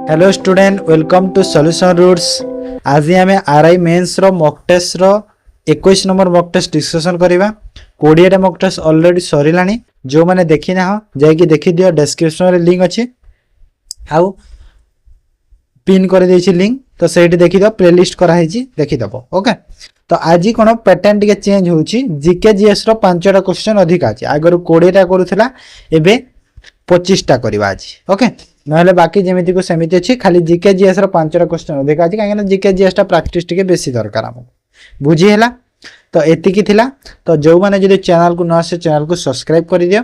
Hello student welcome to solution roots. आज आम RI mains रो मॉक टेस्ट रो 21 नंबर मॉक टेस्ट डिस्कशन करवा। 20 मॉक टेस्ट ऑलरेडी सरीला। जो मैंने देखी ना जाकि देखी दियो, डिस्क्रिप्शन रे लिंक अच्छी आउ पिन कर देछि लिंक, तो सेठी देखि दो प्लेलिस्ट करा हेछि देखि दबो। ओके, तो आज कोन पैटर्न टिके चेंज होछि। जीके जीएस रो 5टा क्वेश्चन अधिक अछि। आगर 20टा करूथला, एबे 25टा करबा आज। ओके, नहले बाकी जेमिति को सेमिति अछि, खाली जीके जीएस रो 5टा क्वेश्चन अधिक अछि काहे ना जीके जीएस टा प्रैक्टिस टिके बेसी दरकार हम बुझी हैला। तो एतिकी थिला। तो जो माने जदि चैनल को न आसे चैनल को सब्सक्राइब कर दियो।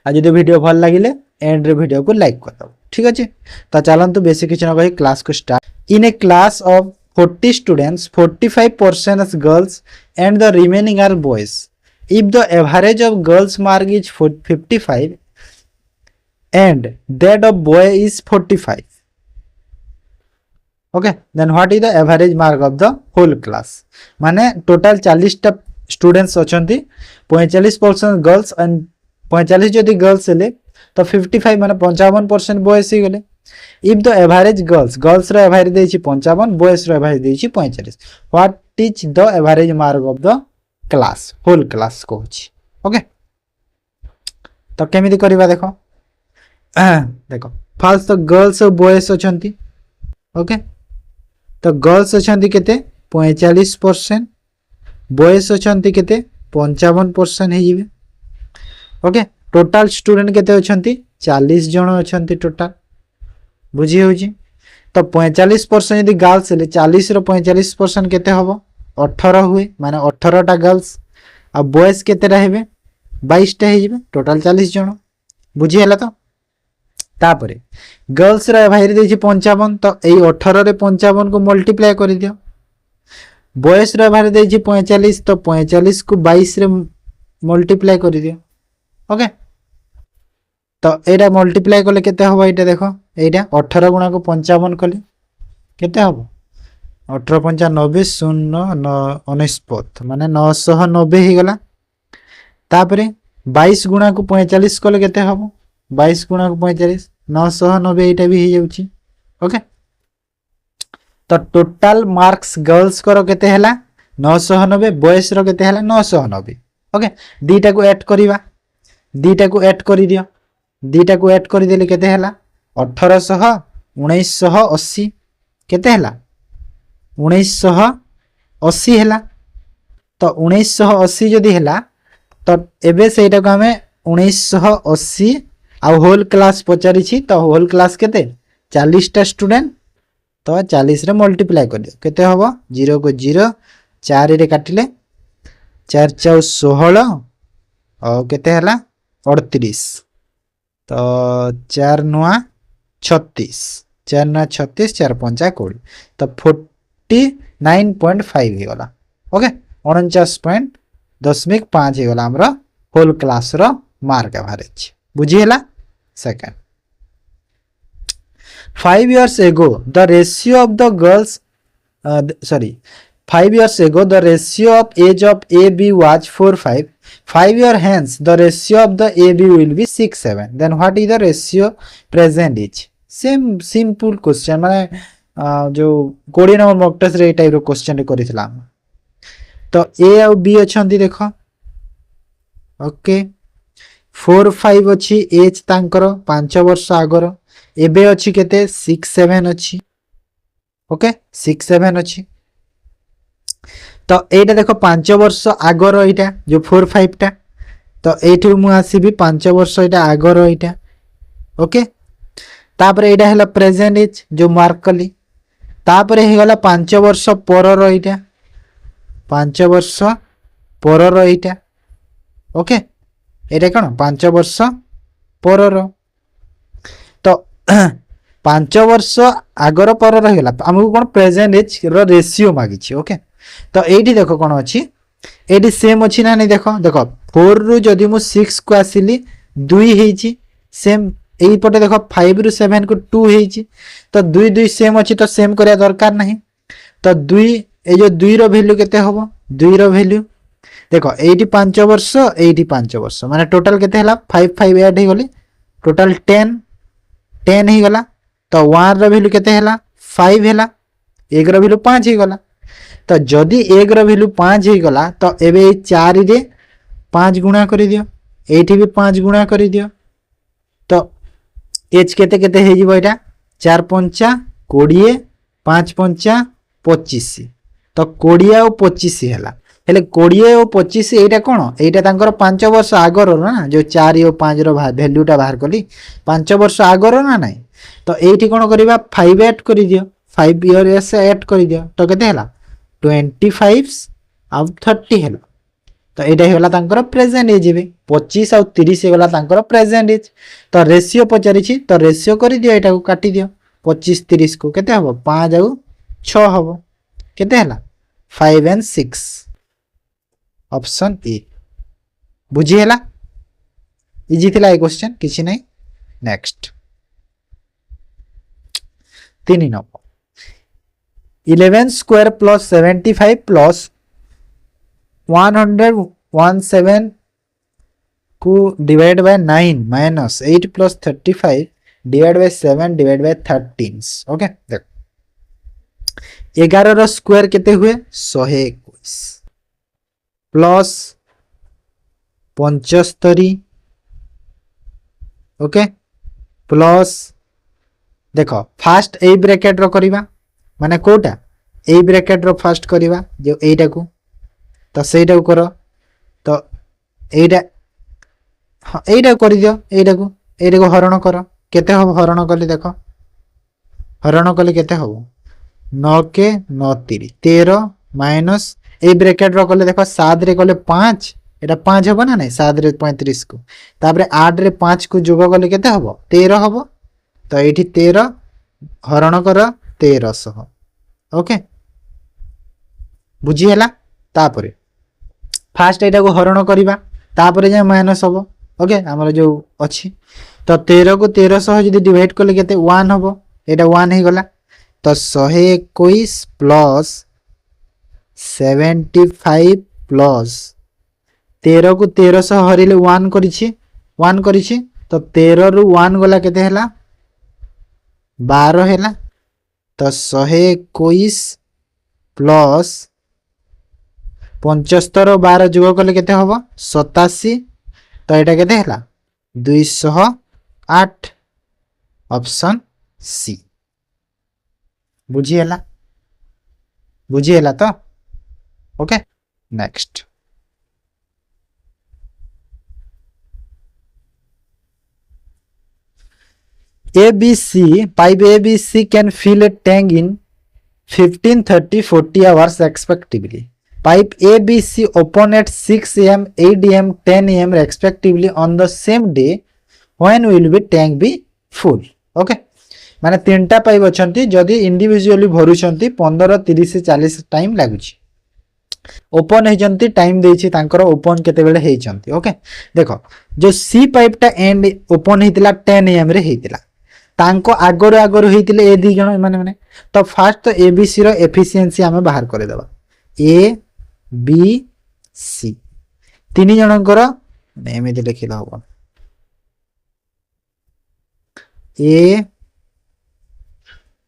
आ जदि वीडियो भल लागिले एंड रे वीडियो को लाइक कर दो। ठीक अछि, तो चलंतु बेसी किछ न कहि क्लास को start. In A class of 40 students 45% is girls and the remaining are boys. If the average of girls mark is 55 and that of boy is 45, okay, then what is the average mark of the whole class? माने total 40 टा students अछंती, 45% girls and 45 जदि girls हेले तो 55 माने 55% boys ही गले। If the average girls रो average देछि 55, बॉयज रो एवरेज देछि 45, what is the average mark of the class, whole class को अछि। ओके, तो केमिति करबा देखो। देखो फर्स्ट तो गर्ल्स और बॉयज अछंती। ओके, तो गर्ल्स अछंती केते 45%, बॉयज अछंती केते 55% हे जिवे। ओके, टोटल स्टूडेंट केते अछंती 40 जण अछंती टोटल, बुझी होची। तो 45% यदि गर्ल्स हेले 40 रो 45% केते हबो 18 हुए, माने 18 टा गर्ल्स। आ बॉयज केते रहबे 22 टा हे जिवे, टोटल 40 जण, बुझी हैला। तो तापरे गर्ल्स रो एवरेज देछि 55, तो एई 18 रे 55 को मल्टीप्लाई कर दियो। बॉयज रो एवरेज देछि 45, तो 45 को 22 रे मल्टीप्लाई कर दियो। ओके, तो एटा मल्टीप्लाई कले केते हबो, एटा देखो, एटा 18 गुणा को 55 कले केते हबो 18 5 90 0 49 माने 990 ही गला। तापरे 22 गुणा को 45 कले केते हबो 22 गुणा को 45 990, एटा भी ही जाउची। ओके, तो टोटल मार्क्स गर्ल्स करो केते हला 990, बॉयज रो केते हला 990। ओके, दीटा को ऐड करिवा, दीटा को ऐड करि दियो। दीटा को ऐड करि देले केते हला 1800 1980 केते हला 1980 हला। तो 1980 जदि हला, तो एबे सेटा को हमें 1980 आ होल क्लास पचारि छी। तो होल क्लास केते 40 टा स्टूडेंट, तो 40 रे मल्टीप्लाई कर दियो केते हबो 0 को 0 4 रे काटिले 4 4 16 और केते हला 38, तो 4 9 36 4 9 36 4 5 20, तो 49.5 ही गला। ओके, 49.5 ही गला हमरा होल क्लास रो मार्क एवरेज, बुझी हैला। Second, 5 years ago the ratio of the girls 5 years ago the ratio of age of AB was 4:5. 5 years hence the ratio of the AB will be 6:7. Then what is the ratio present is? Same simple question, माने जो 20 number mock test रे type रो question रे करितला। तो ए और B अछंती देखो। Okay, 4 5 अछि as तांकर 5 वर्ष आगर, एबे अछि केते 6 7 अछि। ओके, 6 7 अछि। तो एटा देखो 5 वर्ष आगर एटा जो 4 5 टा, तो एठु मु आसीबी 5 वर्ष एटा आगर एटा। ओके, तापर एटा हैला प्रेजेंट एज जो मार्क कली। तापर हे गला 5 वर्ष परर एटा, 5 वर्ष परर एटा। ओके, एटा कोन 5 वर्ष परर, तो 5 वर्ष आगर परर हे गला हमहु कोन प्रेजेंट एज रो रेशियो मागी छी। ओके, तो एठी देखो कोन अछि, एठी सेम अछि ना नहीं, देखो देखो 4 रु जदि मु 6 को आसिली 2 हेछि, सेम एई पटे देखो 5 रु 7 को 2 हेछि, तो 2 2 सेम अछि, तो सेम करिया दरकार नहीं। तो 2 ए जो 2 रो वैल्यू केते होबो 2 रो वैल्यू देखो एठी 5 वर्ष एठी 5 वर्ष, माने टोटल केते हला 5 5 ऐड हे गले टोटल 10 10 ही गला। तो 1 रो वैल्यू केते हैला 5 हैला 1 रो वैल्यू 5 हे गला तो जदि 1 रो वैल्यू 5 हे गला तो एबे 4 रे 5 गुणा करि दियो एठी भी 5 गुणा करि दियो तो एच केते केते हे जिवो एटा 4 पंचा 20 5 पंचा 25 तो 20 और 25 हैला हेले 20 और 25 एटा कोन एटा तांकर 5 वर्ष आगर ना जो 4 और 5 रो वैल्यूटा बाहर कली 5 वर्ष आगर ना नहीं तो एठी कोन करबा 5 ऐड करि दियो 5 ईयर से ऐड करि दियो तो केते हैला 25 और 30 हैला तो एटा हेला तांकर प्रेजेंट एज बे 25 और 30 हेला तांकर प्रेजेंट एज तो रेशियो पचारि छी तो रेशियो करि दियो एटा को काटि दियो 25 30 को केते हबो 5 और 6 हबो केते हैला 5 and 6 ऑप्शन ए बुझी हैला इजी थिला ए क्वेश्चन किछि नै next 3 number 11 square plus 75 plus 117 को divide by 9 minus 8 plus 35 divide by 7 divide by 13 okay देखो 11 रो स्क्वायर केते हुए 121 प्लस 75 ओके प्लस देखो फास्ट ए ब्रैकेट रो करिवा माने Kota A bracket row fast करिवा जो एटा को तो सेटा कर तो एटा हाँ एटा कर दियो एटा को हरण कर केते हो हरण कले देखो हरण कले केते हो 9 के 9 3 13 माइनस ए ब्रैकेट रो कले देखो 7 रे कले 5 एटा 5 होबो ना नहीं 7 रे 35 को तापरे 8 रे 5 को जोग कले केते होबो 13 होबो तो एठी 13 हरण कर 1300 ओके बुझी हैला तापरे फास्ट एटा को हरण करिबा तापरे जे माइनस होबो ओके हमर जो अछि तो 13 को 1300 जदी डिवाइड करले केते 1 होबो एटा 1 हे गला तो 121 प्लस 75 प्लस 13 को 1300 हरिले 1 करिछि तो 13 रु 1 गला केते हैला 12 हैला तो 121 प्लस 75 12 जोग कले केते होबो 87 तो एटा केते हैला 208 ऑप्शन सी बुझी हैला तो okay next ABC pipe ABC can fill a tank in 15 30 40 hours respectively. Pipe ABC open at 6 am 8 am 10 am respectively on the same day. When will be tank be full? Okay माने तीनटा pipe अछंती जदी individually भरुछंती 15 30 से 40 time लागुची open हेजंती time देछि तांकर open केते बेले हेजंती okay देखो जो सी पाइप टा एंड ओपन हेतिला 10 am रे हेतिला तांको आगरो आगरो हेतिले ए दी जण माने माने तो फास्ट तो एबीसी रो एफिशिएंसी हमें बाहर करे देबा ए बी सी तीन जनकर एमिति लिखिला हो ए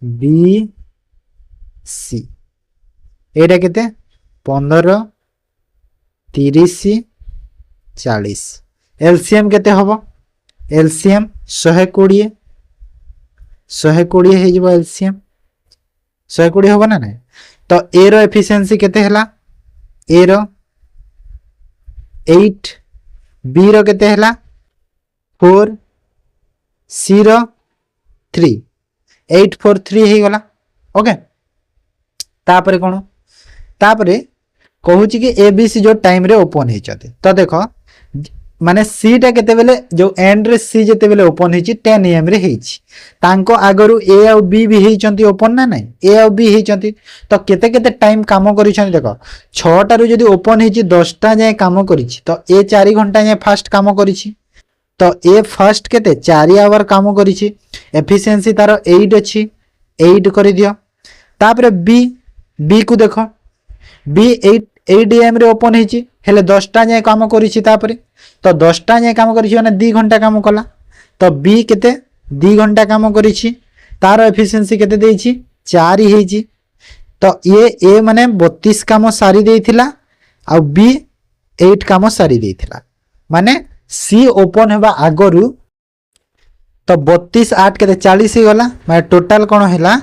बी सी एटा केते 15 30 40 एलसीएम केते हबो एलसीएम 120 हे जिवो एलसीएम 120 हबो ना नहीं तो ए रो एफिशिएंसी केते हला ए रो 8 बी रो केते हला 4 सी रो 3 843 हे गला ओके तापरे कोन तापरे कहूची कि एबीसी जो टाइम रे ओपन हे छते तो देखो माने सी टा केते बेले जो एंड रे सी जेते बेले ओपन हे छी 10 am रे हे छी तांको आगरु ए और बी भी हे छंती ओपन ना नहीं ए और बी हे छंती तो केते केते टाइम काम करि छंती देखो 6 टा रु जदी ओपन हे छी 10 टा जाय काम करि छी तो ए 4 घंटा जाय फास्ट काम करि छी तो ए फर्स्ट केते 4 आवर काम करि छी एफिशिएंसी तार 8 अछि 8 करि दियो तापरे बी को देखो बी 8 am रे ओपन हेची हेले 10 टा जाय काम करि छी तापरे तो 10 टा जाय काम करि छी माने 2 घंटा काम कला तो बी केते 2 घंटा काम करि छी तार एफिशिएंसी केते देइछि 4 ही हेछि तो ये ए माने 32 काम सारी देइथिला आ बी 8 काम सारी देइथिला माने सी ओपन हेबा आगरु तो 32 8 के 40 ही गला माने टोटल कोन हैला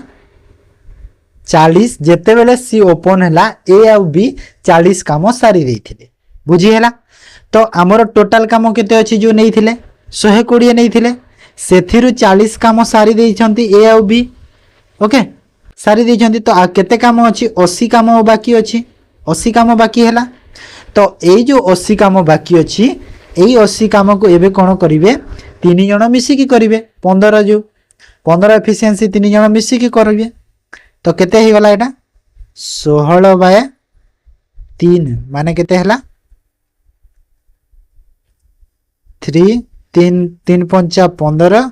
40 जेते बेले सी ओपन हैला ए आ बी 40 काम सारी देइथिले बुझी हैला तो हमर टोटल काम केते अछि जो नेइथिले 120 नेइथिले सेथिरु 40 काम सारी देइछंती ए आ बी ओके सारी देइछंती तो आ केते काम अछि 80 काम बाकी अछि 80 काम बाकी हैला तो एई जो 80 काम बाकी अछि एई 80 काम को एबे कोन करिवे 3 जण मिसी की करिवे 15 जो 15 एफिशिएंसी 3 जण मिसी की करिवे तो केते ही गला एटा 16/3 माने केते हला 3 3 3 5 15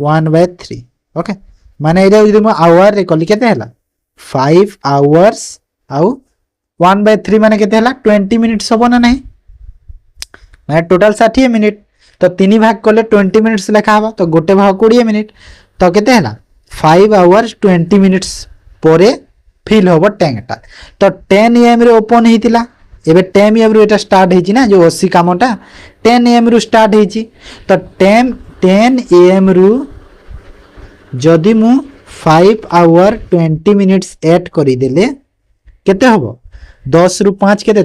1/3 ओके माने एटा जदि म आवर रे कली केते हला 5 आवर्स आउ 1/3 माने केते हला 20 मिनिट्स होबो ना नहीं माने टोटल 60 मिनिट तो 3 भाग कले 20 मिनिट्स लिखा हबा तो गोटे भाग 20 मिनिट तो केते हला 5 आवर्स 20 मिनिट्स परे फिल होबो टैंकटा तो 10 एम रे ओपन हेतिला एबे 10 एम रे एटा स्टार्ट हेछि ना जो 80 कामटा 10 एम रे स्टार्ट हेछि तो 10 एम रु जदि मु 5 आवर 20 मिनिट्स ऐड करि देले केते होबो 10 रु 5 केते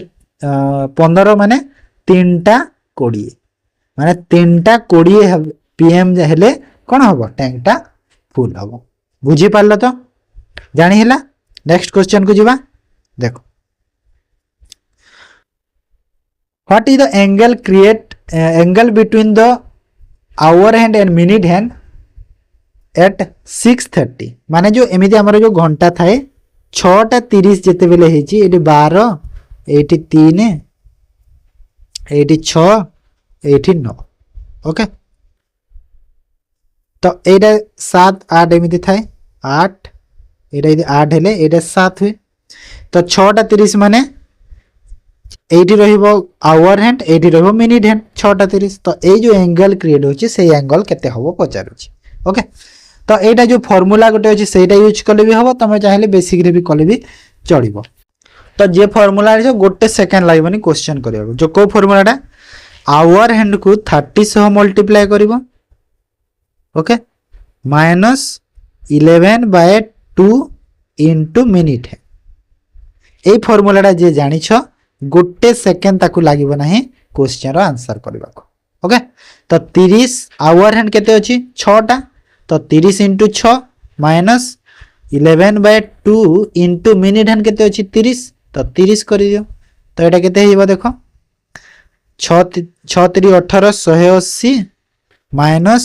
15 माने 3टा 20 माने 3टा 20 पीएम हेले कोन होबो टैंकटा फुल होबो बुझी पारलो तो जानी हैला नेक्स्ट क्वेश्चन को जीवा देखो what is the angle create angle between the hour hand and minute hand at 6:30 माने जो एमिति हमर जो घंटा थाए 6:30 जेते बेले हेची eighty 12 eighty 3 eighty 6 eighty 9 okay तो एटा 7 8 एमिति थाए 8 एटा यदि 8 हेले एटा 7 हुए तो 6:30 माने एटी रहिबो आवर हैंड एटी रहिबो मिनिट हैंड 6:30 तो ए जो एंगल क्रिएट होची से एंगल केते होबो पचारुची ओके तो एटा जो फार्मूला गोटे अछि सेटा यूज करले भी हबो तमे चाहिले बेसिक रे भी करले भी चलिबो तो जे फार्मूला रे गोटे सेकंड लागबनी क्वेश्चन करियो जो को फार्मूलाटा आवर हैंड को 30 सह मल्टीप्लाई करिवो ओके माइनस 11/2 इनटू मिनिट है ए फार्मूलाटा जे जानि छ गोटे सेकंड ताकू लागिबो नाही क्वेश्चन रो आंसर करबा को ओके तो 30 आवर हैंड केते अछि 6 टा तो 30 into 6 minus 11/2 into minute hand केते अछि 30 तो 30 करि दियो तो एटा केते हेबो देखो 6 3 18 180 माइनस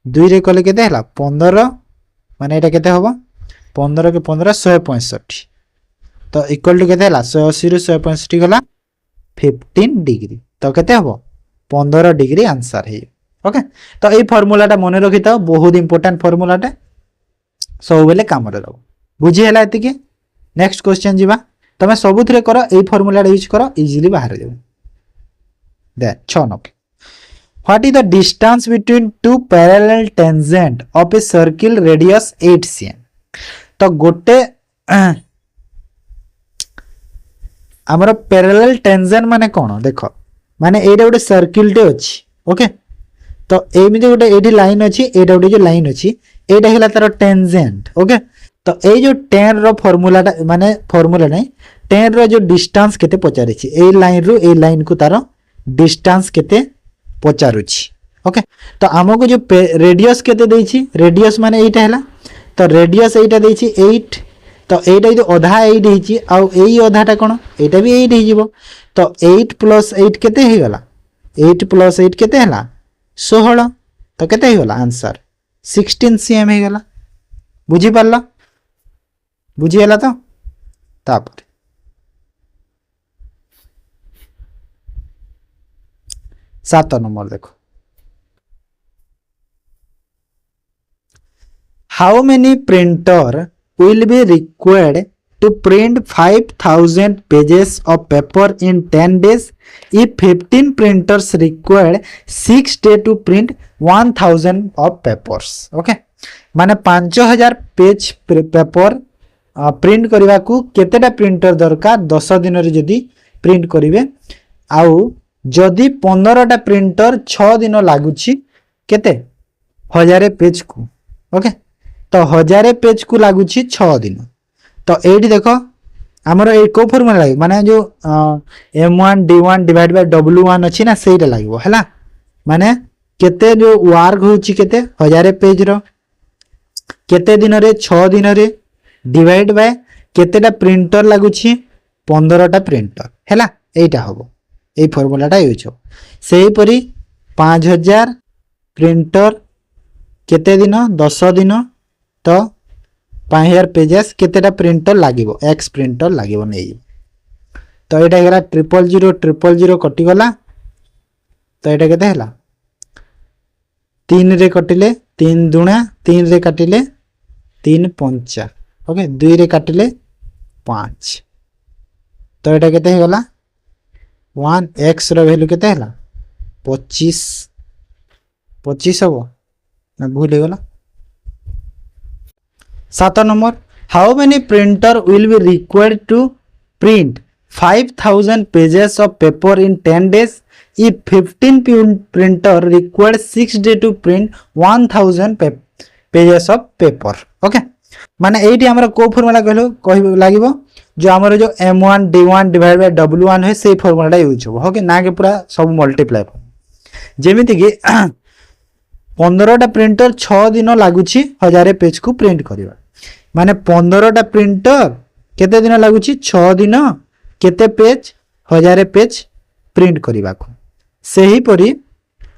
2 रे कले केते हला 15 माने एटा केते होबो 15 के 15 165 तो इक्वल टू केते हला 180 रु 165 गला 15 डिग्री तो केते होबो 15 डिग्री आंसर हे ओके तो ए फार्मूलाटा मने रखिता बहुत इंपोर्टेंट फार्मूलाटा सब बेले काम रे रहो बुझी हला एति के नेक्स्ट क्वेश्चन जीवा तमे सबुथरे करो ए फार्मूलाटा यूज करो इजीली बाहर जाओ दे 6 number what is the distance between two parallel tangent of a circle radius 8 cm तो गोटे हमर पैरेलल टेंजेंट माने कोन देखो माने एटा गोटे सर्किल टे अछि ओके तो एमिति गोटे एठी लाइन अछि एटा गोटे जो लाइन अछि एटा हिला तार टेंजेंट ओके तो ए जो tan रो फार्मूलाटा माने फार्मूला नै tan रो जो डिस्टेंस केते पचारिछि ए लाइन रो ए लाइन को तार डिस्टेंस केते पचारुछि ओके तो हमको जो रेडियस केते देछि रेडियस माने एटा हला तो रेडियस एटा देछि 8 तो एटा जो आधा 8 हिछि आ एई आधाटा कोन एटा भी 8 हिजिबो तो 8 + 8 केते हे गला 8 + 8 केते हला 16 तो केते हे गला आंसर 16 cm हे गला बुझी पारला बुझी हला तो तापर 7 नंबर देखो how many printer will be required to print 5000 pages of paper in 10 days if 15 printers required 6 days to print 1000 of papers okay माने 5000 पेज पेपर प्रिंट करने को केतेटा प्रिंटर दरकार 10 दिन रे जदी प्रिंट करिवे आउ जदी 15टा प्रिंटर 6 दिन लागुची केते 1000 पेज को ओके तो 1000 पेज को लागुची 6 दिन तो एठी देखो हमर ए को फॉर्मूला लागे माने जो m1 d1 divide by w1 अछि ना सेटा लागबो हैला माने केते जो वर्क होची केते 1000 पेज रो केते दिन रे 6 दिन रे डिवाइड बाय केतेटा प्रिंटर लागुची 15टा प्रिंटर हैला एटा हबो ए फॉर्मूलाटा यूज हो सेही परी 5000 प्रिंटर केते दिन 10 दिन तो 5000 पेजेस केतेटा प्रिंटर लागिवो एक्स प्रिंटर लागिवो नै तो एटा गेला 000 कटि गला तो एटा केते हला 3 रे कटिले 3 दुणा 3 रे काटिले 3 पंचा ओके 2 रे काटिले 5 तो एटा केते हे गला 1 x रो वैल्यू केते हला 25 25 हबो ना भूल हे गला 7 नंबर how many printer will be required to print 5000 pages of paper in 10 days if 15 printer required 6 days to print 1000 pages of paper okay माने एठी हमरा को फार्मूला कहलो कहि लागिवो जो हमर जो m1 d1 divide by w1 है से फार्मूलाटा यूज हो ओके ना के पूरा सब मल्टीप्लाई जेमिति कि 15टा प्रिंटर 6 दिन लागुची 1000 पेज को प्रिंट करबा माने 15टा प्रिंटर केते दिन लागुची 6 दिन केते पेज 1000 पेज प्रिंट करबा को सेही परी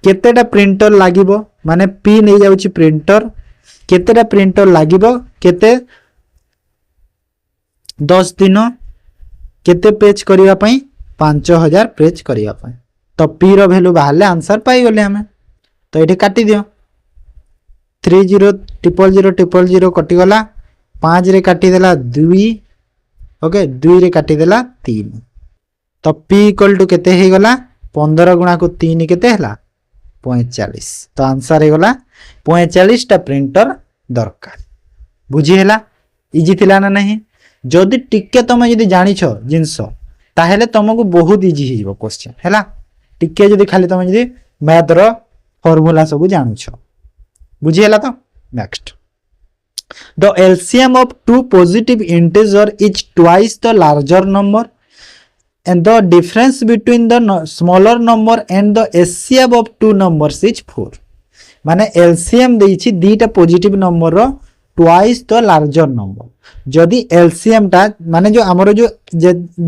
केतेटा प्रिंटर लागिवो माने p नै जाउची प्रिंटर केतेटा प्रिंटर लागिवो केते 10 दिन केते पेज करिया पई 5000 पेज करिया पई तो p रो वैल्यू बाहरले आंसर पाई गले हमें तो एठी काटी दियो 300000 कटि गला 5 रे काटी देला 2 ओके 2 रे काटी देला 3 तो p इक्वल टू केते हे गला 15 गुणा को 3 केते हला 45 तो आंसर हे गला 45 टा प्रिंटर दरकार बुझी हैला इजी थिला ना नहीं जदि टिके तमे जदि जानि छ जिंसो ताहेले तुमको बहुत इजी हे जीवो क्वेश्चन हैला टिके जदि खाली तमे जदि मैथ रो फार्मूला सब जानु छ बुझी हैला तो next the LCM of two positive integer is twice the larger number and the difference between the smaller number and the HCF of two numbers is 4 माने LCM देइछि दीटा पॉजिटिव नंबर रो ट्वाइस द लार्जर नंबर जदी LCM टा माने जो हमरो जो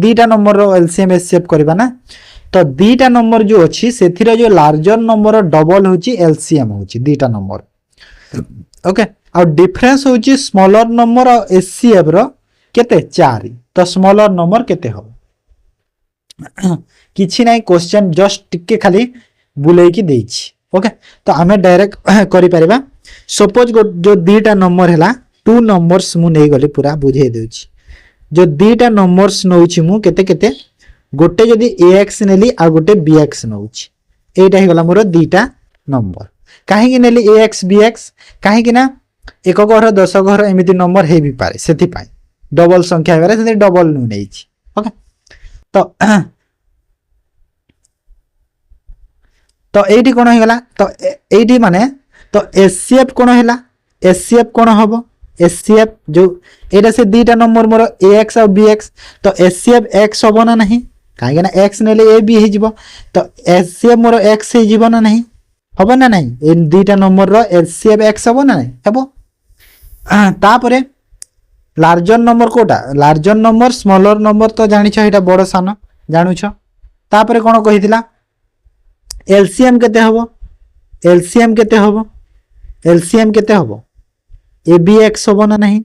दीटा नंबर रो LCM HCF करबा ना तो दीटा नंबर जो अछि सेथिरा जो लार्जर नंबर रो डबल होछि LCM होछि दीटा नंबर ओके और डिफरेंस होछि स्मॉलर नंबर और HCF रो केते 4 तो स्मॉलर नंबर केते हो किछि नाही क्वेश्चन जस्ट टिके खाली बुले की देछि ओके तो हमें डायरेक्ट करि परिबा सपोज जो दीटा नंबर हैला टू नंबर्स मु नै गली पूरा बुझे देउछि जो दीटा नंबर्स नउछि मु केते केते गोटे जदी ax नेली आ गोटे bx नउछि एटा हे गला मोर दीटा नंबर काहे कि नेली ax bx काहे कि ना एक घर 10 घर एमिति नंबर हे भी पारे सेति पाई डबल संख्या बारे सेति डबल नु नैछि ओके तो एठी कोन हो गला तो एठी माने तो एचसीएफ कोन हैला एचसीएफ कोन हबो एचसीएफ जो एटा से दीटा नंबर मोर ax और bx तो एचसीएफ x हबो ना नहीं काहे ना x नेले a b हे जिवो तो एचसीएफ मोर x हे जिवो ना नहीं हबो ना नहीं ए दीटा नंबर रो एचसीएफ x हबो ना नहीं हबो तापरे लार्जर नंबर कोटा लार्जर नंबर स्मॉलर नंबर तो जानि छ एटा बड़ सान जानु छ तापरे कोन कहितिला एलसीएम केते हबो एलसीएम केते हबो एलसीएम केते हबो एबीएक्स हबो ना नहीं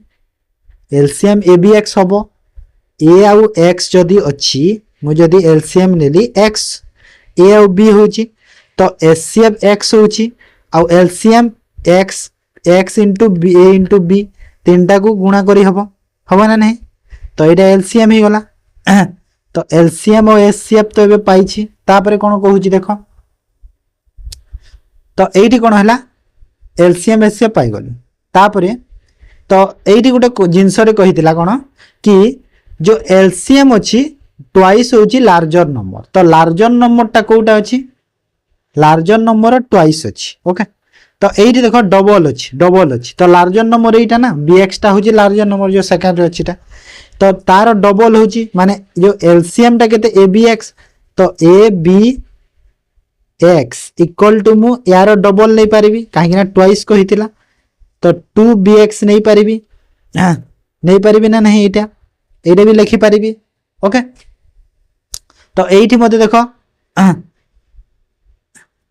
एलसीएम एबीएक्स हबो ए आउ एक्स जदी अछि मु जदी एलसीएम नेली एक्स ए आउ बी होची तो एचसीएफ एक्स होची आउ LCM x x into b a into b तीनटा को गुणा करी हबो ना नहीं तो एटा एलसीएम ही गला तो एलसीएम और एचसीएफ तो एबे पाइछि तापरे कोन कहूची देखो तो एठी कोन हला एलसीएम एचसीएफ पाई गली तापरे तो एठी गोटे जिनस रे कहितला कोन कि जो एलसीएम अछि ट्वाइस होची लार्जर नंबर तो लार्जर नंबर टा कोटा अछि लार्जर नंबर ट्वाइस अछि ओके तो एठी देखो डबल अछि तो लार्जर नंबर एटा ना bx टा होची लार्जर नंबर जो सेकंड रे अछिटा तो तार डबल होची माने जो एलसीएम टा केते abx तो abx इक्वल टू मु यार डबल नै परिबी काहे ना ट्वाइस कहितला तो 2bx नै परिबी नै परिबी ना नहीं एटा भी लिखि परिबी ओके तो एठी मते देखो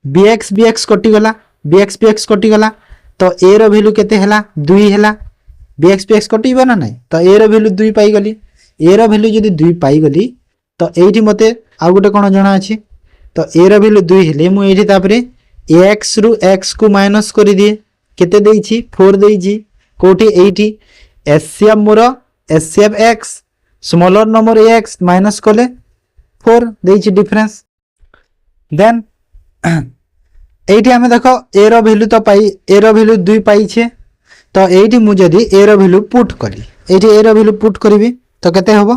bx कटि गला bx कटि गला तो a रो वैल्यू केते हला 2 हला bx कटिबो ना नहीं तो a रो वैल्यू 2 पाई गली a रो वैल्यू जदी 2 पाई गली तो एठी मते आ गुटे कोन जणा अछि तो a रो वैल्यू 2 हेले मु एठी तापरे x रु x को माइनस करि दिए केते देइछि 4 देइछि कोठी एठी एचसीएफ मोर HCF x smaller number x minus कले 4 देइछि डिफरेंस देन एठी हमें देखो a रो वैल्यू तो पाई a रो वैल्यू 2 पाई छे तो एठी मु जदी a रो वैल्यू पुट कली एठी a रो वैल्यू पुट करबी तो केते होबो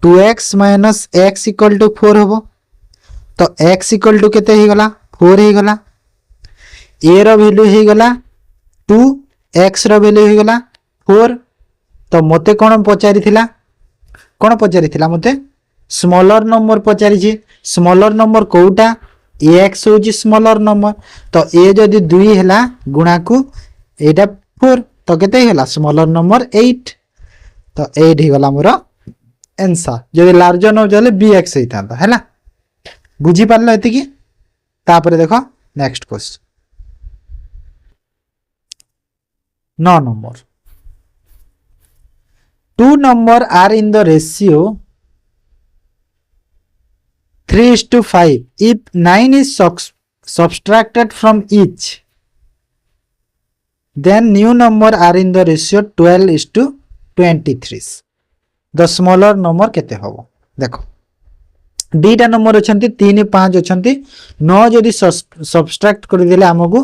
2x - x = 4 होबो तो x = केते हे गला 4 हे गला a रो वैल्यू हे गला 2 x रो वैल्यू हे गला 4 तो मते कोन पचारिथिला मते स्मॉलर नंबर पचारि छी स्मॉलर नंबर कोउटा x होची स्मॉलर नंबर तो a जदी 2 हैला गुणा को एटा 4 तो केते हैला स्मॉलर नंबर 8 तो 8 ही गला मोर आंसर जदी लार्जर न जले bx हेतांता हैला बुझी पारलो एति की तापर देखो next question 9 number 2 number are in the ratio 3:5 if 9 is subtracted from each then new number are in the ratio 12:23 the smaller number केते होबो देखो दीटा नंबर अछंती 3 5 अछंती 9 जदी सब्सट्रैक्ट कर देले हमकु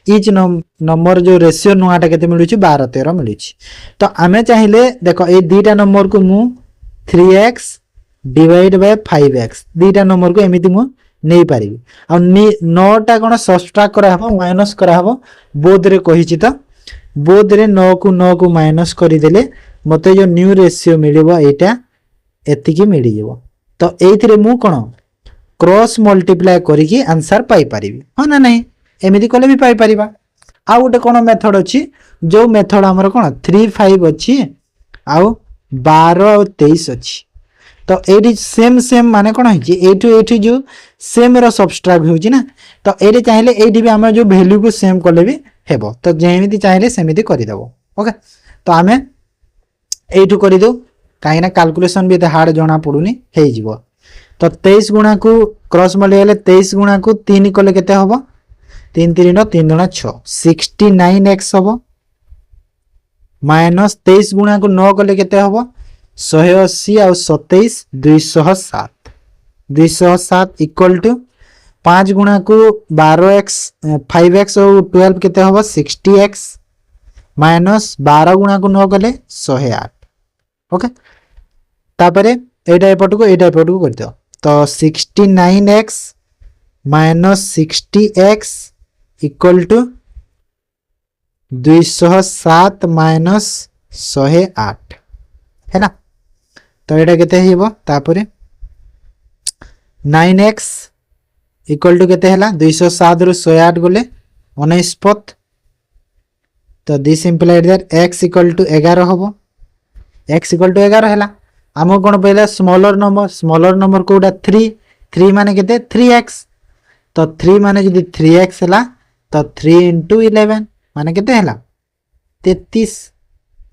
ईच नंबर जो रेशियो नुआटा केते मिलुची 12 13 मिलुची तो आमे चाहिले देखो ए दीटा नंबर को मु 3x divide by 5x दीटा number को एमिति मु नै पारिबी आ 9 टा कोन सब्सट्रैक्ट करा हबो माइनस करा हबो बोध रे कहिची तो बोध रे 9 को माइनस करि देले मते जो न्यू रेशियो मिलिबो एटा एतिकी मिलि जेबो तो एथिरे मु कोन क्रॉस मल्टीप्लाई करिकी आंसर पाई परिबी हो ना नहीं एमिति कोले भी पाई परिबा आ गोटे कोन मेथड अछि जो मेथड हमर कोन 3 5 अछि आ 12 और 23 अछि तो एडी सेम माने कोन है कि एठी जो सेम रो सब्सट्रैक्ट होछि ना तो एडी चाहिले एडी भी हम जो वैल्यू को सेम कोले भी हेबो तो जेमिति चाहिले सेमिति करि देबो ओके तो हमें एठु करि दो काहे ना कैलकुलेशन भी हार्ड जणा पडुनी हेइ जिवो तो 23 गुणा को क्रॉस मल्टीप्लाई 23 गुणा को 3 कोले केते होबो 3 3 नो 3 गुणा 6 69x होबो माइनस 23 गुणा को 9 कोले केते होबो 180 और 27 207 207 इक्वल टू 5 गुणा को 12x 5x और 12 केते होबो 60x माइनस 12 गुणा को 9 कोले 108 ओके तापरे एटा एपट को कर दियो तो 69x minus 60x equal to 207 minus 108 है ना तो एटा केते हेबो तापरे 9x इक्वल टू केते हला 207 रु 108 गले 19 पथ तो this implied that x equal to 11 होबो x इक्वल टू 11 हैला हम कोन पहले स्मॉलर नंबर कोडा 3 माने केते 3x तो 3 माने जदी 3x हैला तो 3 * 11 माने केते हैला 33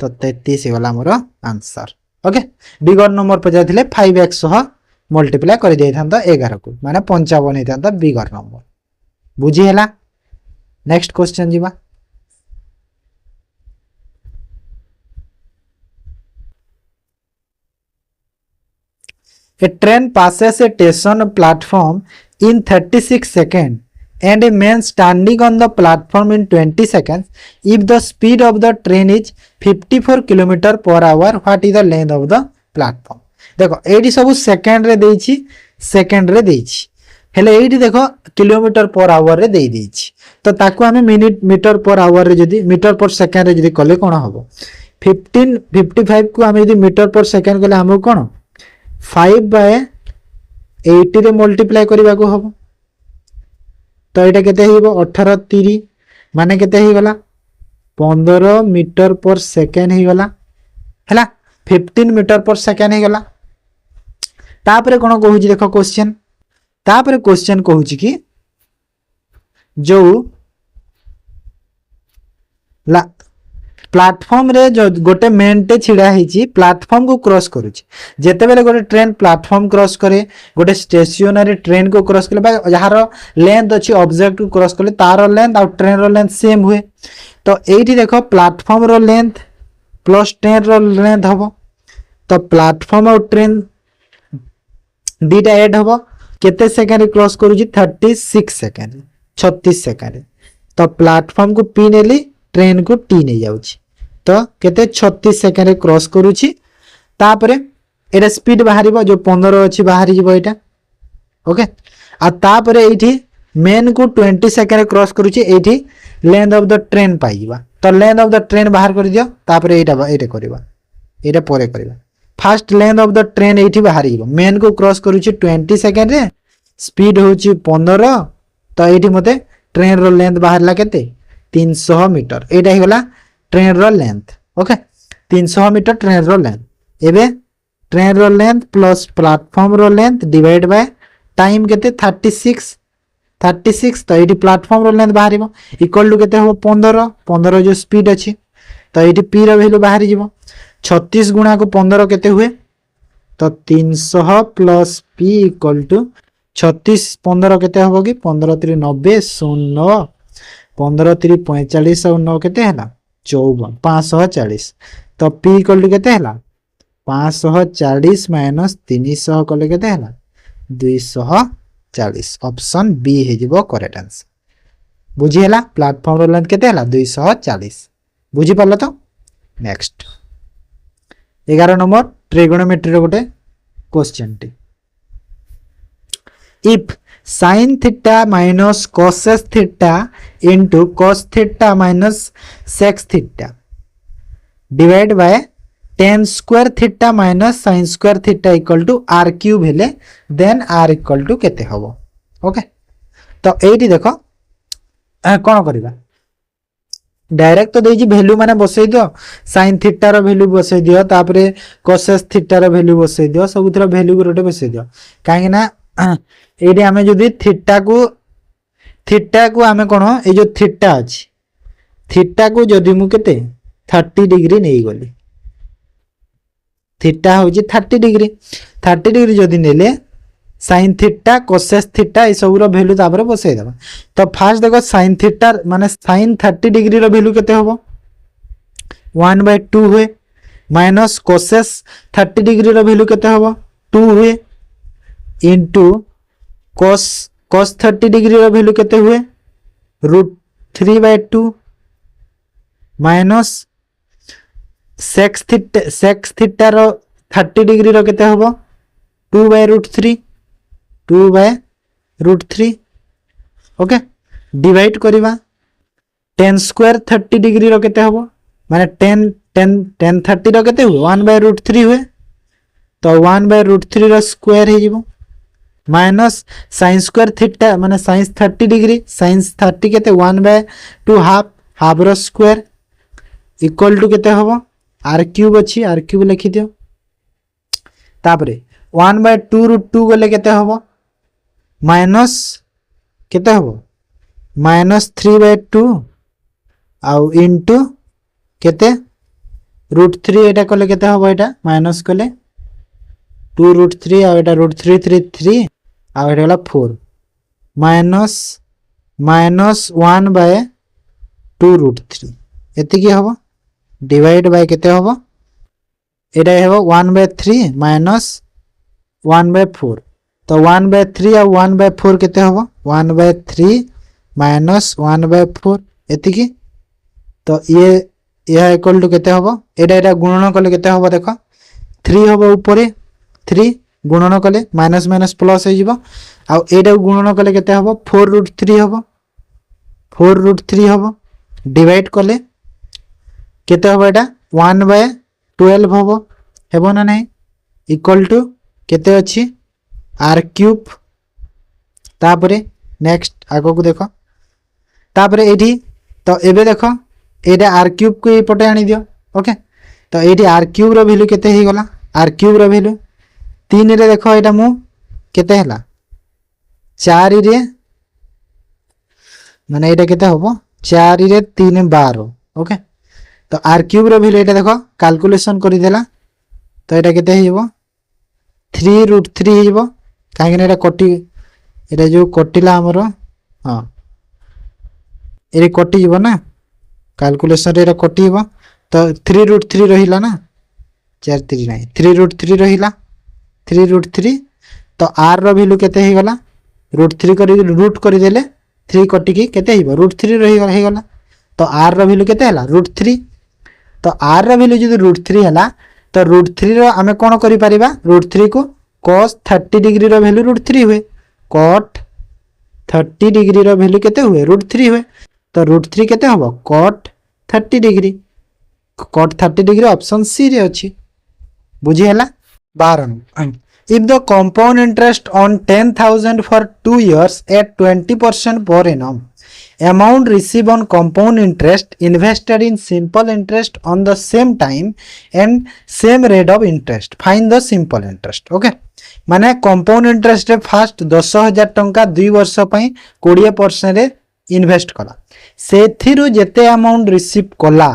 तो 33 होला मोर आंसर ओके बिगर नंबर पे जाथिले 5x सह मल्टीप्लाई कर दे थांता 11 को माने 55 हेतांता बिगर नंबर बुझी हैला नेक्स्ट क्वेश्चन जीवा A train passes a station platform in 36 seconds and a man standing on the platform in 20 seconds. If the speed of the train is 54 km per hour, what is the length of the platform? देखो eighty सब second रे देइछि, second रे देइछि, हेले eighty देखो kilometre per hour रे देइ देइछि, तो ताकू हमें मिनिट मीटर पर आवर रे जदी मीटर पर सेकेंड रे जदी कले कोन हबो 55 को हमें जदी मीटर पर सेकेंड कले हमो कोन 5/80 रे मल्टीप्लाई करबा को हबो, तो यहाँ केते हिबो 18 30 माने केते ही गला 15 मीटर पर सेकेंड ही गला हैला 15 मीटर पर सेकेंड ही गला। तापरे कोन कहूची देखो क्वेश्चन, तापरे क्वेश्चन कहूची कि जो प्लेटफॉर्म रे जो गोटे मेनटे छिड़ा हिची प्लेटफॉर्म को क्रॉस करूची, जेते बेले गोटे ट्रेन प्लेटफॉर्म क्रॉस करे, गोटे स्टेशनरी ट्रेन को क्रॉस करे बा यार लेंथ अछि ऑब्जेक्ट को क्रॉस करे तार लेंथ और ट्रेन रो लेंथ सेम हुए, तो एठी देखो प्लेटफॉर्म रो लेंथ प्लस ट्रेन रो लेंथ हबो, तो प्लेटफॉर्म और ट्रेन दीटा ऐड हबो, केते सेकंड क्रॉस करूची 36 सेकंड 36 सेकंड, तो प्लेटफॉर्म को पी नेली ट्रेन को टी नहीं जाउची, तो केते 36 सेकंड क्रॉस करूची, तापरे एटा स्पीड बाहरिबो जो 15 अछि बाहरी जिवो एटा ओके, आ तापरे एठी मेन को 20 सेकंड क्रॉस करूची, एठी लेंथ ऑफ द ट्रेन पाइबा, तो लेंथ ऑफ द ट्रेन बाहर कर दियो, तापरे एटा करबा, एटा परे करबा, fast length of the train एठी बाहर जिवो, मेन को क्रॉस करूची 20 सेकंड रे, स्पीड होची 15, तो एठी मते ट्रेन रो लेंथ बाहरला केते 300 मीटर, एटा ही गला ट्रेन रो लेंथ ओके, 300 मीटर ट्रेन रो लेंथ, एबे ट्रेन रो लेंथ प्लस प्लेटफॉर्म रो लेंथ डिवाइड बाय टाइम केते 36, तो एटी प्लेटफॉर्म रो लेंथ बाहरिबो इक्वल टू केते हो 15 जो स्पीड अछि, तो एटी पी रो वैल्यू बाहरी जिवो 36 गुणा को 15 केते हुए, तो 300 प्लस पी इक्वल टू 36 15 केते होबो कि 15 3 90 09 15 3 45 और 9 केते हला 54 540, तो पी इक्वल टू केते हला 540 माइनस 300 कले केते हला 240, ऑप्शन बी हे जिवो करेक्ट आंसर, बुझी हला प्लेटफॉर्म रो लेंथ केते हला 240, बुझी पालो तो। नेक्स्ट 11 नंबर ट्रिगोनोमेट्री रो गोटे question T, if sin theta minus cos theta into cos theta minus sec theta divide by tan square theta minus sin square theta equal to r cube हेले then r equal to केते हबो okay, तो एठी देखो कोन करिबा direct तो देजी value माने बसै दियो, sin theta रो वैल्यू बसै दियो, तापरे cos theta रो वैल्यू बसै दियो, सबुतर वैल्यू रोटे बसै दियो, काहे ना एडी हमें जदी थीटा को हमें कोन ए जो थीटा अछि थीटा को जदी मु केते 30 डिग्री नै गली, थीटा हो जी 30 डिग्री जदी नेले sin थीटा cos थीटा ए सब रो वैल्यू तापर बसै देबा, तो फास्ट देखो sin थीटा माने sin 30 डिग्री रो वैल्यू केते होबो 1/2 हुए, माइनस cos 30 डिग्री रो वैल्यू केते होबो 2 हुए, इनटू cos 30 डिग्री रो वैल्यू केते हुए √3/2 माइनस sec थीटा रो 30 डिग्री रो केते होबो 2/√3 ओके, डिवाइड करिवा tan स्क्वायर 30 डिग्री रो केते होबो माने tan 30 रो केते हुए 1/√3 हुए, तो 1/√3 रो स्क्वायर हे जिवो माइनस sin स्क्वायर थीटा माने sin 30 डिग्री sin 30 केते 1/2 हाफ रो स्क्वायर इक्वल टू केते होबो r क्यूब अछि, r क्यूब लिखि दियो, तापरे 1/2√2 गले केते होबो माइनस केते होबो माइनस 3/2 आउ इनटू केते √3 एटा कले केते होबो एटा माइनस कले 2√3 आ एटा √3 आ एटा गला 4 माइनस 1/2√3 एति की होबो डिवाइड बाय केते होबो एटा हेबो 1/3 माइनस 1/4, तो 1/3 आ 1/4 केते होबो 1/3 -1/4 एतिकी तो ये यह इक्वल टू केते हबो एटा गुणन कले केते हबो देखो 3 हबो ऊपर 3 गुणन कले माइनस माइनस प्लस हो जिवो आ एटा गुणन कले केते हबो 4√3 हबो 4√3 हबो डिवाइड कले केते हबो एटा 1/12 हबो हेबो ना नहीं इक्वल टू केते अछि r³ तापरे नेक्स्ट आगो को देखो तापरे एठी तो एबे देखो एटा r³ को ए पटे आनी दियो ओके तो एठी r³ रो वैल्यू केते हे गला r³ रो वैल्यू 3 रे देखो एटा मु केते हला 4 रे माने एटा केते होबो 4 रे 3 12 ओके तो r³ रो वैल्यू एटा देखो कैलकुलेशन करि देला तो एटा केते हेबो 3√3 हेबो काहे एटा कटि एटा जो कटिला हमरो हां एरे कटि जीवो ना कैलकुलेशन रे कटि जीवो तो 3√3 रहिला ना 4 3 नहीं 3√3 रहिला 3√3 तो r रो वैल्यू केते हे गला √3 करी रूट करी देले 3 कटि की केते हेबो √3 रहि गला तो r रो वैल्यू केते हला √3 तो r रो वैल्यू जदी √3 हला तो √3 रो हमें कोन करि परिबा √3 को cos 30 डिग्री रो वैल्यू √3 हुए cot 30 डिग्री रो वैल्यू केते हुए √3 हुए तो √3 केते हबो cot 30 degree cot 30 degree option C रे अछि बुझी हला 12 if the compound interest on 10,000 for 2 years at 20% per annum amount received on compound interest invested in simple interest on the same time and same rate of interest find the simple interest okay माने compound interest रे fast 10,000 टंका 2 वर्ष पई 20% रे invest कला सेथिरु जेते amount receive कला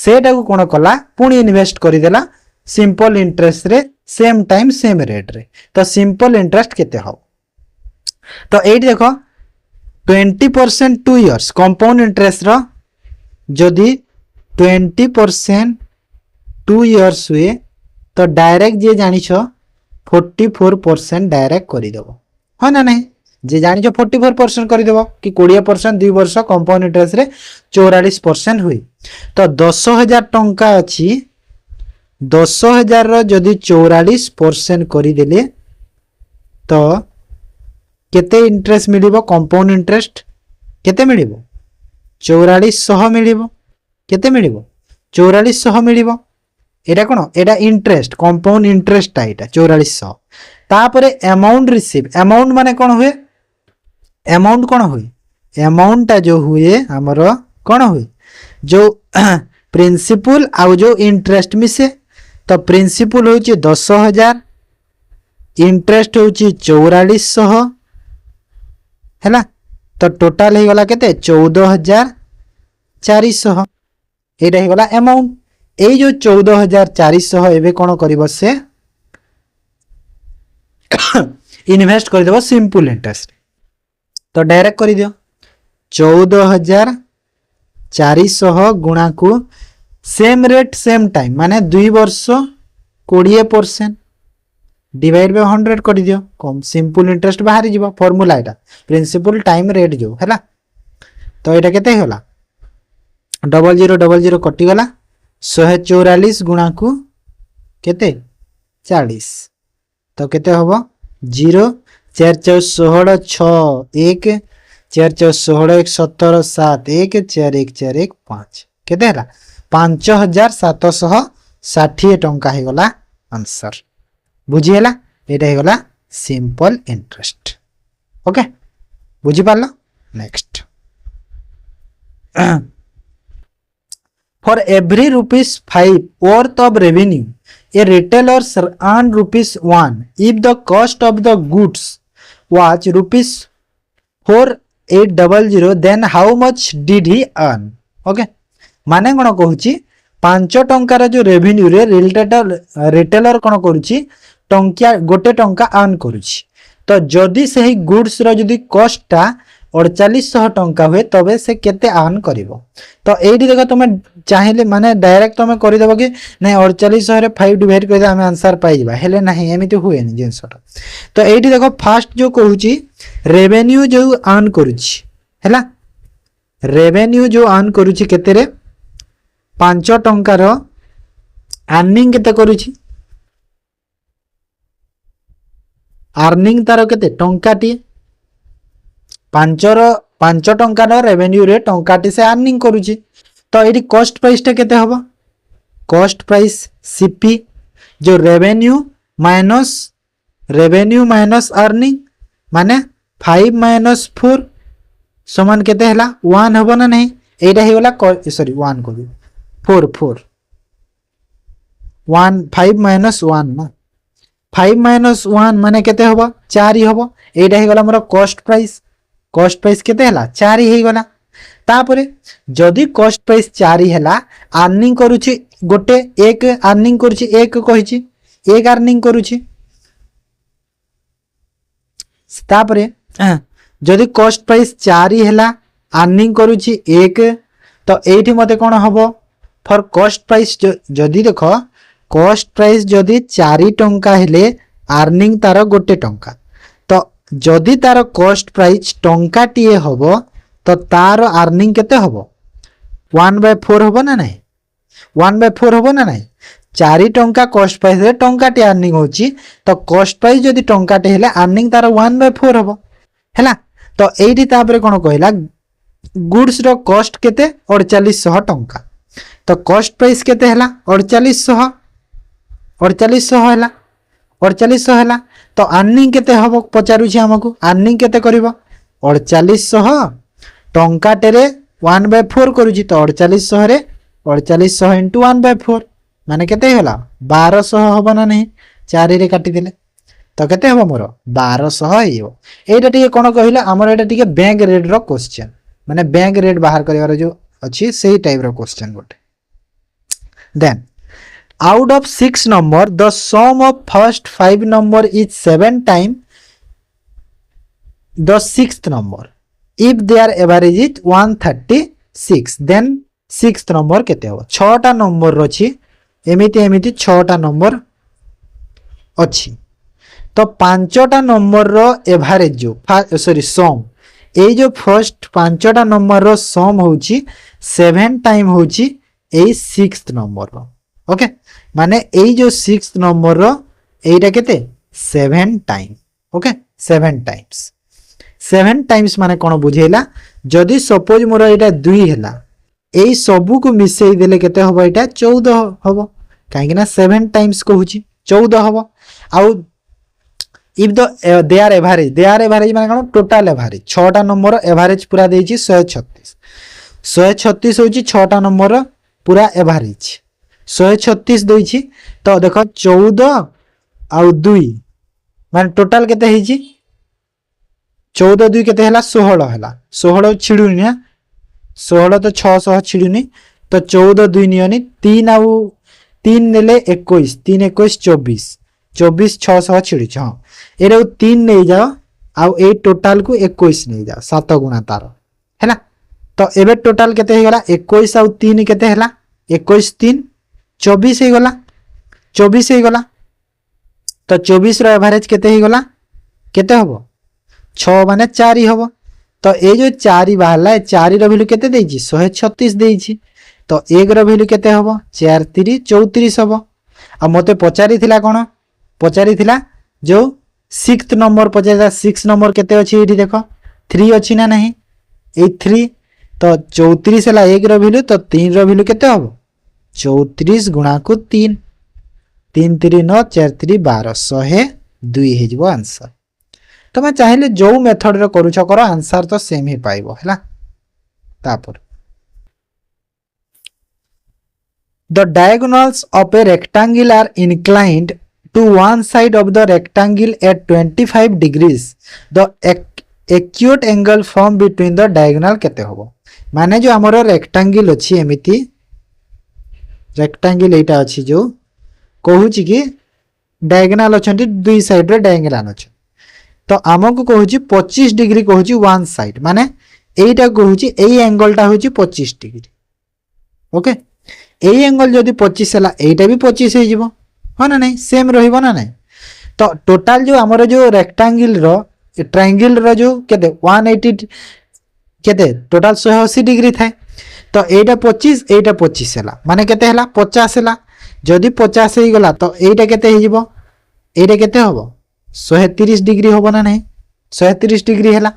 सेटा को कोन कला पुनी इन्वेस्ट करि देला सिंपल इंटरेस्ट रे सेम टाइम सेम रेट रे तो सिंपल इंटरेस्ट केते हो तो एट देखो 20% 2 इयर्स कंपाउंड इंटरेस्ट रो जदी 20% 2 इयर्स हुए तो डायरेक्ट जे जानि छ 44% डायरेक्ट करि देबो हो ना नहीं जे जानि छ 44% करि देबो कि 20% 2 वर्ष कंपाउंड इंटरेस्ट रे 44% हुई तो 10,000 टंका अछि 10,000 रो जदी 44% करि देले तो केते इंटरेस्ट मिलिबो कंपाउंड इंटरेस्ट केते मिलिबो 4400 मिलिबो केते मिलिबो 4400 मिलिबो एटा कोन एटा इंटरेस्ट कंपाउंड इंटरेस्ट एटा 4400 तापरे अमाउंट रिसीव अमाउंट माने कोन हुए अमाउंट कोन हुए अमाउंट ता जो हुए हमरो कोन हुए जो प्रिंसिपल आ जो इंटरेस्ट मिसे तो प्रिंसिपल होची 10,000 इंटरेस्ट होची 4400 हैला तो टोटल हे गला केते 14,400 एटा हे गला अमाउंट ए जो 14,400 एबे कोन करबो से इन्वेस्ट कर देबो सिंपल इंटरेस्ट तो डायरेक्ट कर दियो 14,400 गुणा को सेम रेट सेम टाइम माने 2 वर्ष 20% डिवाइड बाय 100 कर दियो कम सिंपल इंटरेस्ट बाहरी जीवो फार्मूला एटा प्रिंसिपल टाइम रेट जो हैला तो एटा केते होला 0000 कटि गला 144 गुणा को केते 40 तो केते होबो 0 4 4 16 6 1 4 4 16 1 17 7 1 4 1 4 1 5 केते हला 5,760 टंका हे गला आंसर बुझी हला एटा हे गला सिंपल इंटरेस्ट ओके बुझी पालो next for every ₹5 worth of revenue a retailer earned ₹1 if the cost of the goods was ₹4800 then how much did he earn okay माने कोन कहूची 5 टंकार जो रेवेन्यू रे रिटेलर कोन करूची टंकिया गोटे टंका अर्न करूची तो जदी सही गुड्स रो जदी कॉस्टटा 4800 टंका हुए तबे से केते अर्न करिवो तो एडी देखो तुम चाहिले माने डायरेक्ट तुम करि देबो कि नै 4800 रे 5 डिवाइड कर दे हम आंसर पाई जबा हेले नाही एमिति हुए नि जिंसटा तो एडी देखो फर्स्ट जो कहूची रेवेन्यू जो अर्न करूची हैला रेवेन्यू जो अर्न करूची केते रे 5 टंकार अर्निंग केते करूची अर्निंग तार केते टंकाटी 5 टंकार रेवेन्यू रे टंकाटी से अर्निंग करूची तो एटी कॉस्ट प्राइस टा केते हबो कॉस्ट प्राइस सीपी जो रेवेन्यू माइनस अर्निंग माने 5 माइनस 4 समान केते हला 1 हबो ना नहीं एटा हे वाला सॉरी 1 को 4 1 5 माइनस 1 ना 5 माइनस 1 माने केते हबो 4 ही हबो एटा हे गला मोर कॉस्ट प्राइस केते हला 4 ही गला तापरे जदी कॉस्ट प्राइस 4 ही हला अर्निंग करूची गोटे एक अर्निंग करूची एक कहिची एक अर्निंग करूची तापरे जदि कॉस्ट प्राइस 4 ही हला अर्निंग करूची एक तो एठी मते कोन हबो फॉर कॉस्ट प्राइस जदि देखो कॉस्ट प्राइस जदि 4 टंका हेले अर्निंग तार गोटे टंका तो जदि तार कॉस्ट प्राइस टंका टीए हबो तो तार अर्निंग केते हबो 1/4 हबो ना नहीं 1/4 हबो ना नहीं 4 टंका कॉस्ट प्राइस रे टंका टी अर्निंग होची तो कॉस्ट प्राइस जदि टंका टी हेले अर्निंग तार 1/4 हबो हैला तो एठी तापरे कोन कहला गुड्स रो कॉस्ट केते 4800 टंका तो कॉस्ट प्राइस केते हला 4800 हला 4800 हला तो अर्निंग केते हबो पचारु छी हमकु अर्निंग केते करबो 4800 टंका टेरे 1/4 करूची तो 4800 रे 4800 * 1/4 माने केते होला 1200 हबो ना नहीं 4 रे काटी देले तो केते हबो मोर 1200 हेयो एटा टिके कोन कहिला हमर एटा टिके बैंक रेट रो क्वेश्चन माने बैंक रेट बाहर करिवार जो अछि सेही टाइप रो क्वेश्चन गोटे then out of 6 number the sum of first 5 number is 7 times the 6th number if their average is 136 then 6th number केते हो 6 टा नंबर अछि एमिति 6 टा नंबर अछि तो 5 टा नंबर रो एवरेज जो सॉरी सम ए जो फर्स्ट 5 टा नंबर रो सम होची 7 टाइम होची ए 6th नंबर रो ओके माने ए जो 6th नंबर रो एटा केते 7 टाइम ओके 7 टाइम्स माने कोन बुझेला जदी सपोज मोर एटा 2 हेला ए सबु को मिसई देले केते होबो एटा 14 होबो काहे ना 7 टाइम्स कहूची 14 होबो आउ इफ द देयर एवरेज माने कोन टोटल एवरेज 6 टा नंबर एवरेज पूरा देची 136 होची 6 टा नंबर पूरा एवरेज 136 देछि तो देखो 14 आउ 2 माने टोटल केते हेछि 14 2 केते हला 16 हला 16 छिडुनी ना 16 तो 600 छिडुनी तो 14 2 नियनी 3 आउ 3 नेले 21 3 21 24 600 छिडु छ एरो 3 नै जाओ आउ ए टोटल को 21 नै जाओ 7 गुणा तार हैला तो एबे टोटल केते हे गला 21 आउ 3 केते हला 21 3 24 हे गला 24 हे गला तो 24 रो एवरेज केते हे गला केते हबो 6 माने 4 हबो तो ए जो 4 बाहला 4 रो वैल्यू केते देछि 136 देछि तो 1 रो वैल्यू केते हबो 4 3 34 हबो आ मते पचारि थिला कोन पचारि थिला जो 6th नंबर पचारि 6 नंबर केते अछि एठी देखो 3 अछि ना नहीं ए 3 तो 34 हला 1 रो वैल्यू तो 3 रो वैल्यू केते हबो 34 गुणा को 3 3 3 9 4 3 12 102 हे जबो आंसर तो मैं चाहिले जो मेथड रे करू छ करो आंसर तो सेम ही पाइबो हैला तापर the diagonals of a rectangle are inclined to one side of the rectangle at 25 degrees the acute angle formed between the diagonal केते होबो माने जो हमरो रेक्टेंगल अछि एमिति रेक्टेंगल एटा अछि जो कहूची कि डायगोनल अछंती दुई साइड रे डायगोनल अछि तो हमको कहूची 25 डिग्री कहूची वन साइड माने एटा कहूची एई एंगल टा होची 25 डिग्री ओके एई एंगल जदी 25 हला एटा भी 25 हे जिवो हो ना नहीं सेम रहिबो ना नहीं तो टोटल जो हमरो जो रेक्टेंगल रो ट्रायंगल रो जो केते 180 केते टोटल 180 डिग्री थाए तो एटा 25 एटा 25 हैला माने केते हैला 50 हैला जदि 50 हे गला तो एटा केते हे जिवो एटा केते होबो 130 डिग्री होबो ना नहीं 130 डिग्री हैला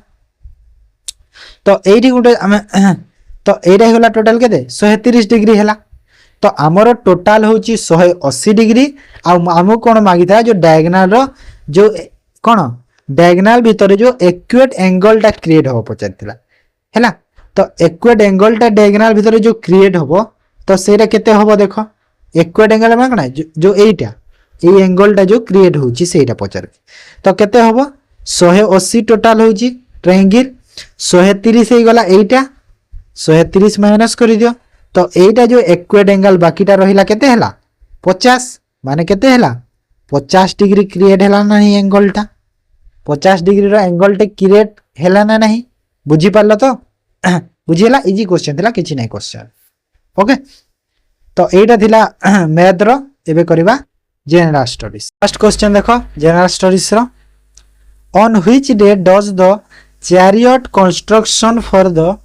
तो एठी गुटे हम तो एटा हे गला टोटल केते 130 डिग्री हैला तो आमर टोटल होची 180 डिग्री आ हमको कोन मागी था जो डायगोनल रो जो कोन डायगोनल भीतर जो एक्यूरेट एंगल टा क्रिएट हो पचारथिला हैला तो एक्यूरेट एंगल टा डायगोनल भीतर जो क्रिएट होबो तो सेटा केते होबो देखो एक्यूरेट एंगल माने कोन जो एटा ए एंगल टा जो क्रिएट होची सेटा पचार तो केते होबो 180 टोटल होची ट्रायंगल 130 हे गला एटा 130 माइनस कर दियो तो एटा जो एक्यूरेट एंगल बाकीटा रहिला केते हैला 50 माने केते हैला 50 डिग्री क्रिएट हैला नहीं एंगल टा 50 डिग्री रो एंगल टे क्रिएट हैला ना नहीं बुझी पारलो तो बुझिला इजी क्वेश्चन थिला किछि नै क्वेश्चन ओके तो एटा थिला मैथ रो एबे करबा जनरल स्टडीज फर्स्ट क्वेश्चन देखो जनरल स्टडीज रो on which day does the chariot construction for the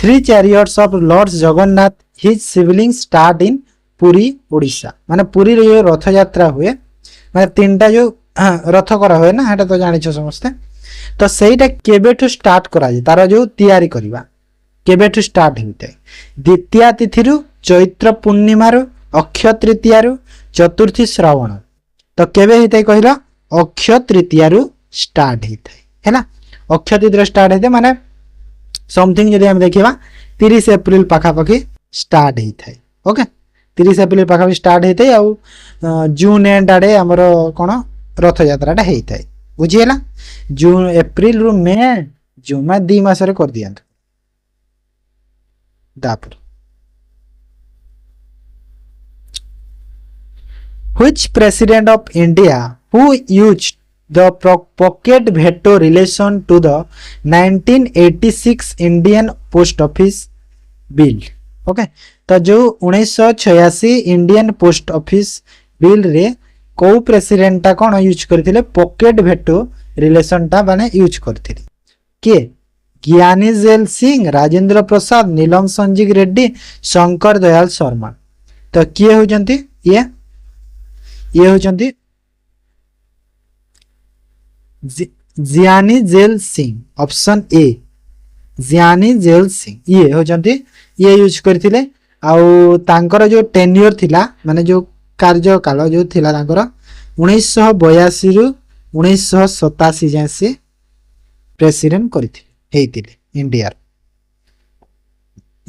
3 chariots of Lord Jagannath his siblings start in Puri Odisha माने पुरी रे जो रथ यात्रा हुए माने तीनटा जो रथ करा हुए ना हेटा तो जानि छ समस्ते तो सेटा केबेठु स्टार्ट करा जे तार जो तयारी करबा केबेठु स्टार्ट होइते द्वितीय तिथि रु चैत्र पूर्णिमा रु अक्षय तृतीया रु चतुर्थी श्रावण तो केबे हेते कहिलो अक्षय तृतीया रु स्टार्ट हेते हैला अक्षय तृतीया स्टार्ट हेते माने समथिंग जदि हम देखिबा 30 अप्रैल पाखा पाखी स्टार्ट हेते ओके 30 अप्रैल पाखा स्टार्ट हेते आ जून एंड आडे हमर कोन रथ यात्राटा हेते बुझियला जून अप्रैल रु मे जून मा 2 मास रे कर दियंत दापर which president of India who used the pocket veto relation to the 1986 Indian Post Office Bill okay तो जो 1986 इंडियन पोस्ट ऑफिस बिल रे को प्रेसिडेंट ता कोन यूज करथिले पॉकेट भेटो रिलेशन ता माने यूज करथिले के ज्ञानी जेल सिंह राजेंद्र प्रसाद नीलम संजीव रेड्डी शंकर दयाल शर्मा तो किए होजंती ये होजंती ज्ञानी जेल सिंह ऑप्शन ए ज्ञानी जेल सिंह ये होजंती ये यूज करथिले आउ तांकर जो टेन्योर थिला माने जो कार्यकाल जो थिला तांकर 1982 रु 1987 जाय से प्रेसिडेंट करथिले हेतिले इंडिया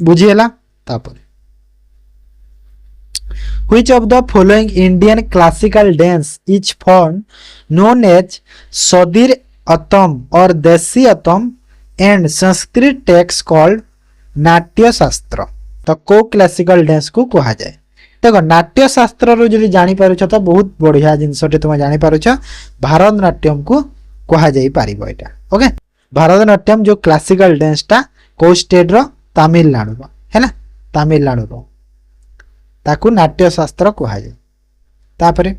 बुझियला तापर Which of the following Indian classical dance is form known as Sadir Atam or Desi Atam and Sanskrit text called नाट्य शास्त्र तो को क्लासिकल डांस को कहा जाए देखो नाट्य शास्त्र रो जदि जानि पारुछ तो बहुत बढ़िया जिनसटे तुम जानि पारुछ भारतनाट्यम को कहा जाई पारिबो एटा ओके भारतनाट्यम जो क्लासिकल डांस ता को स्टेट रो तमिलनाडु है ना तमिलनाडु रो ताकू नाट्य शास्त्र कहा जाए तापरे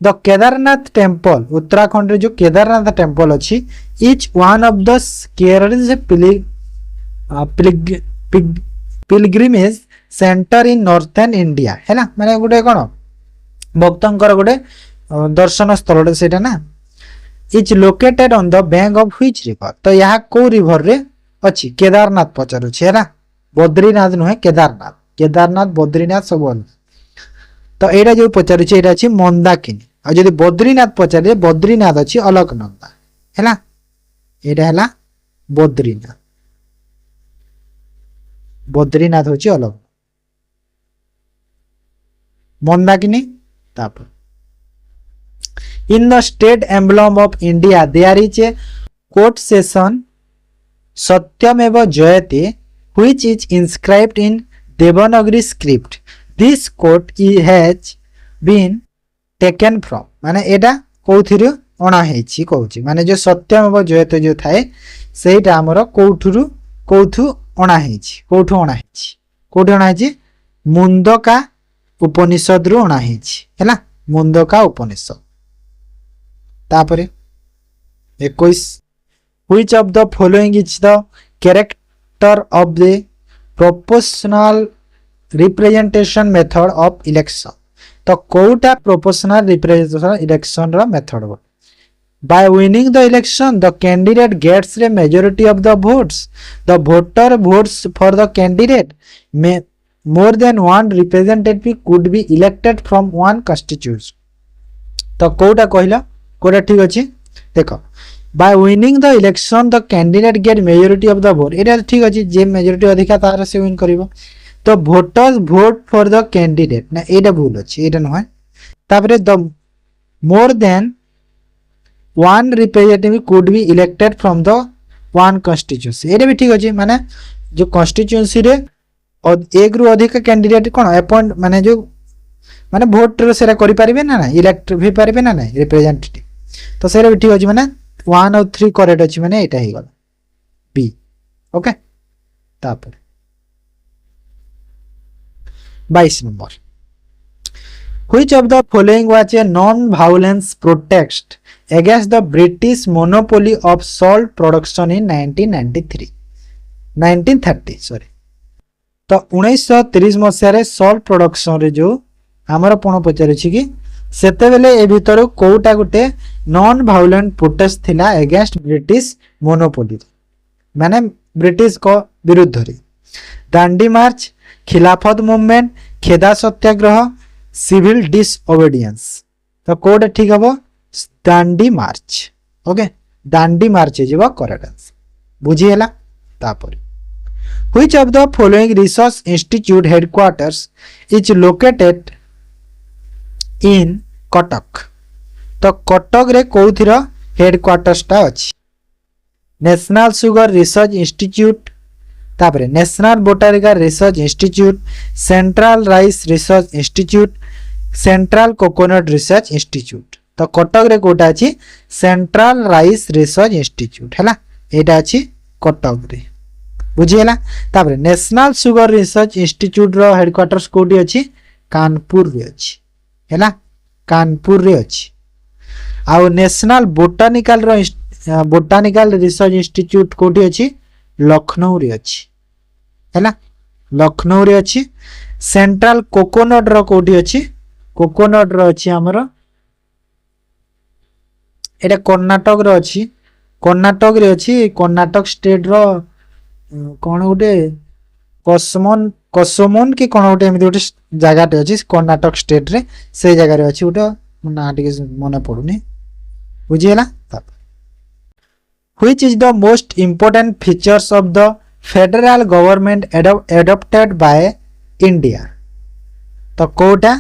द केदारनाथ टेम्पल उत्तराखंड रे जो केदारनाथ टेम्पल अछि each one of the Kerala pilgrimage centre in northern India है ना माने गोटे कोन भक्तंकर गोटे दर्शन स्थल सेटा ना is located on the bank of which river तो यहाँ को रिवर रे अछि केदारनाथ पचरु छै ना बद्रीनाथ नुहे केदारनाथ केदारनाथ बद्रीनाथ सब तो एटा जो पचारु छै एटा अछि मंदाकिनी आ जदि बद्रीनाथ पचारे बद्रीनाथ अछि अलकनंदा हैला एटा हला बद्रीनाथ बद्रीनाथ होछि अलग मंदाकिनी तापर in the state emblem of India there is a quotation Satyamev Jayate which is inscribed in Devanagari script this quote has been taken from माने एटा कोथिरु अणा हेछि कहूछि माने जो सत्यमेव जयते जो थाए सेटा हमर कोठुरु कोथु अणा हेछि कोठु अणा हेछि मुंडका उपनिषद रु अणा हेछि हैला मुंडका उपनिषद तापरे 21 which of the following is the character of the proportional representation method of election तो कोटा प्रोपोर्शनल रिप्रेजेंटेशन इलेक्शन रो मेथड हो by winning the election the candidate gets a majority of the votes the voter votes for the candidate may more than one representative could be elected from one constituency तो कोटा कहला कोटा ठीक अछि देखो by winning the election the candidate get majority of the vote एटा ठीक अछि जे majority अधिका तार से विन करिवो तो voters vote for the candidate ना एटा भूल अछि एटा नय तापरे the more than one representative could be elected from the one constituency एटा भी ठीक अछि माने जो constituency रे एक रु अधिक कैंडिडेट कोन अपॉइंट माने जो माने वोट रे सेरा करि परिबे ना ना इलेक्ट भी परिबे ना ना रिप्रेजेंटेटिव तो सेरा भी ठीक अछि माने 1 और 3 करेक्ट अछि माने एटा हे गला बी ओके तापर 22 number Which of the following was a non-violence protest against the British monopoly of salt production in 1930 sorry तो 1930 मसिया सॉल्ट प्रोडक्शन रे जो हमर पण पचार छी कि सेते बेले ए भीतर कोटा गुटे नॉन वायलेंट प्रोटेस्ट थिला अगेंस्ट ब्रिटिश मोनोपोली माने ब्रिटिश को विरुद्ध रे दांडी मार्च खिलाफत मूवमेंट खेदा सत्याग्रह सिविल डिसओबीडियंस तो कोड ठीक हबो दांडी मार्च ओके दांडी मार्च जेबो करेक्ट आंसर बुझी हला तापर Which of the following research institute headquarters is located in Kotak तो कटक रे कोउथिर हेडक्वार्टर्स टा अछि नेशनल शुगर रिसर्च इंस्टीट्यूट तापरे national botanical research institute central rice research institute central coconut research institute तो कटक रे कोटा अछि सेंट्रल राइस रिसर्च इंस्टीट्यूट हैला एटा अछि कटक रे बुझिएला तापरे नेशनल शुगर रिसर्च इंस्टीट्यूट रो हेडक्वार्टर्स कोठी अछि कानपुर रे अछि हैला कानपुर रे अछि आ नेशनल बोटानिकल रिसर्च इंस्टीट्यूट कोठी अछि लखनऊ रे अछि हैला लखनऊ रे अछि सेंट्रल कोकोनट रो कोठी अछि कोकोनट रो अछि हमर एटा कर्नाटक रो अछि कर्नाटक रे अछि कर्नाटक स्टेट रो कोन गोटे कसमोन के कोन गोटे एमि गोटे जगह अछि कर्नाटक स्टेट रे से जगह रे अछि गोटे ना टिके मने पडुनी बुझिएला Which is the most important features of the federal government adopted by India तो कोटा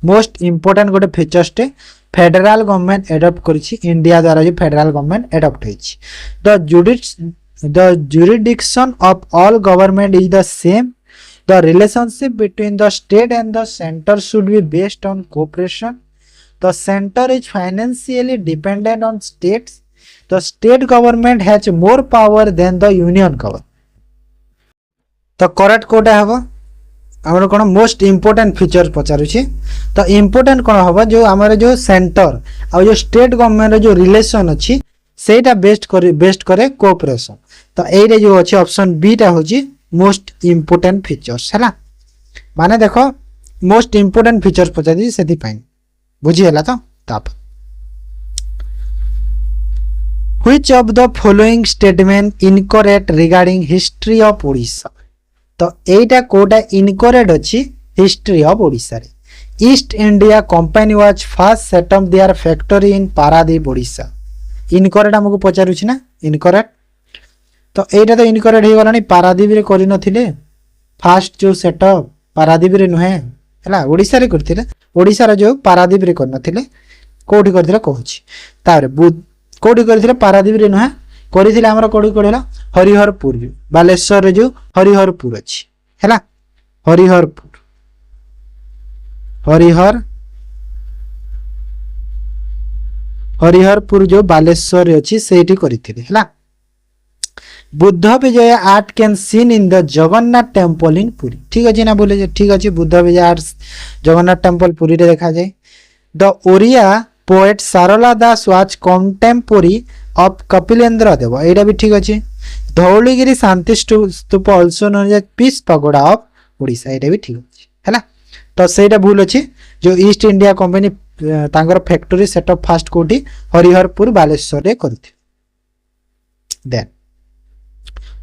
मोस्ट इंपोर्टेंट गोटे फीचर्स टे फेडरल गवर्नमेंट एडॉप्ट करिछि इंडिया द्वारा जो फेडरल गवर्नमेंट एडॉप्ट होइछि the jurisdiction of all government is the same the relationship between the state and the center should be based on cooperation the center is financially dependent on states the state government has more power than the union government तो correct Kota हबो हमर कोन most important feature पचारु छी तो important कोन हबो जो हमर जो centre आ जो स्टेट गवर्नमेंट जो रिलेशन अछि सेटा बेस्ट करे कोऑपरेशन तो ए रे जो अछि ऑप्शन बी टा होची मोस्ट इंपोर्टेंट फीचर्स हैला माने देखो मोस्ट इंपोर्टेंट फीचर्स पचादी सेति पाइन बुझी हला तो ताप Which of the following statement incorrect regarding history of Odisha तो एटा कोटा इनकरेक्ट अछि हिस्ट्री ऑफ ओडिशा रे East India Company was first set up their factory in Paradip Odisha incorrect हमको पचारु छी ना इनकरेक्ट तो एटा तो इनकरेक्ट हे गलानी पारादीप रे करि नथिले फर्स्ट जो सेटअप पारादीप रे नहे हला ओडिशा रे करथिले ओडिशा रे जो पारादीप रे कर नथिले कोठी करथिले कहूची तारे कोठी करथिले पारादीप रे नहे करिथिले हमर कोठी कोडला हरिहरपुर बालेश्वर रे जो हरिहरपुर अछि हैला हरिहरपुर जो बालेश्वर रे अछि सेठी करिथिले हैला Buddha Vijay art can seen in the Jagannath temple in Puri ठीक अछि ना बोले ठीक अछि बुद्ध विजय आर्ट जगन्नाथ टेम्पल पुरी रे देखा जाय the Oriya poet Sarala Das was contemporary of Kapilendra Dev एटा भी ठीक अच्छे Dhauligiri Shanti stupa also known as peace pagoda of Odisha एटा भी ठीक अच्छे है तो सेटा भूल अच्छे जो ईस्ट इंडिया कंपनी तांगर फैक्टरी सेटअप फास्ट कोठी हरिहरपुर बालेश्वर रे करथि then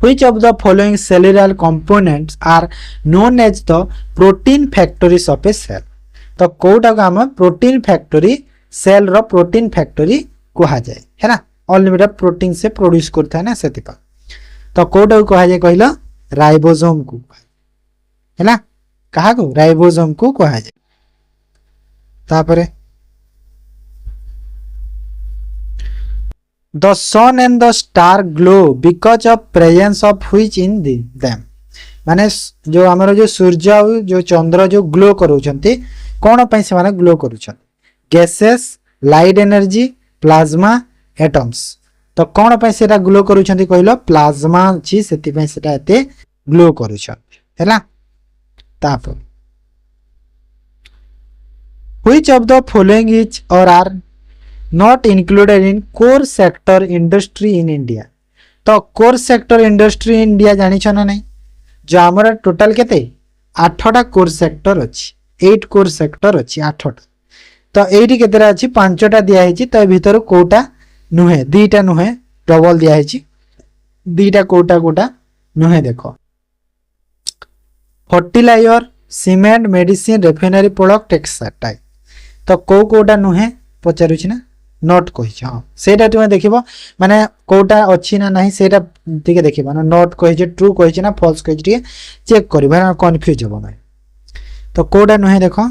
which of the following cellular components are known as the protein factories of a cell तो कोटा को हम प्रोटीन फैक्टरी सेल रो प्रोटीन फैक्टरी कहा जाए है ना अनलिमिटेड प्रोटीन से प्रोड्यूस करता है ना से तो कोटा को कहा जाए कहला राइबोसोम को है ना कहा को राइबोसोम को कहा जाए तापरे the sun and the star glow because of presence of which in them माने जो हमरो जो सूर्य जो चंद्र जो ग्लो करूछंती कोन पई से माने ग्लो करूछंती gases light energy plasma atoms तो कोन पई सेटा ग्लो करूछंती कहलो प्लाज्मा छी सेति पई सेटा एते ग्लो करूछंती हैला तापर which of the following is or are not included in core sector industry in India तो core sector industry in India जानी छना नहीं जो हमारा टोटल केते 8टा core sector अछि 8 core sector अछि 8टा तो एठी केतेरा अछि 5टा दिया हिची तो भीतर कोटा नुहे दीटा नुहे डबल दिया हिची दीटा कोटा नुहे देखो fertiliser cement medicine refinery product etcetera तो कोटा नुहे पचारुछि ना नोट कहि हां सेटा तुमे देखिबो माने कोटा अछि ना नाही सेटा ठीक देखिबो ना नोट कहि जे ट्रू कहि जे ना फॉल्स कहि जे चेक करबा ना कंफ्यूज हो ना तो कोटा नुहे देखो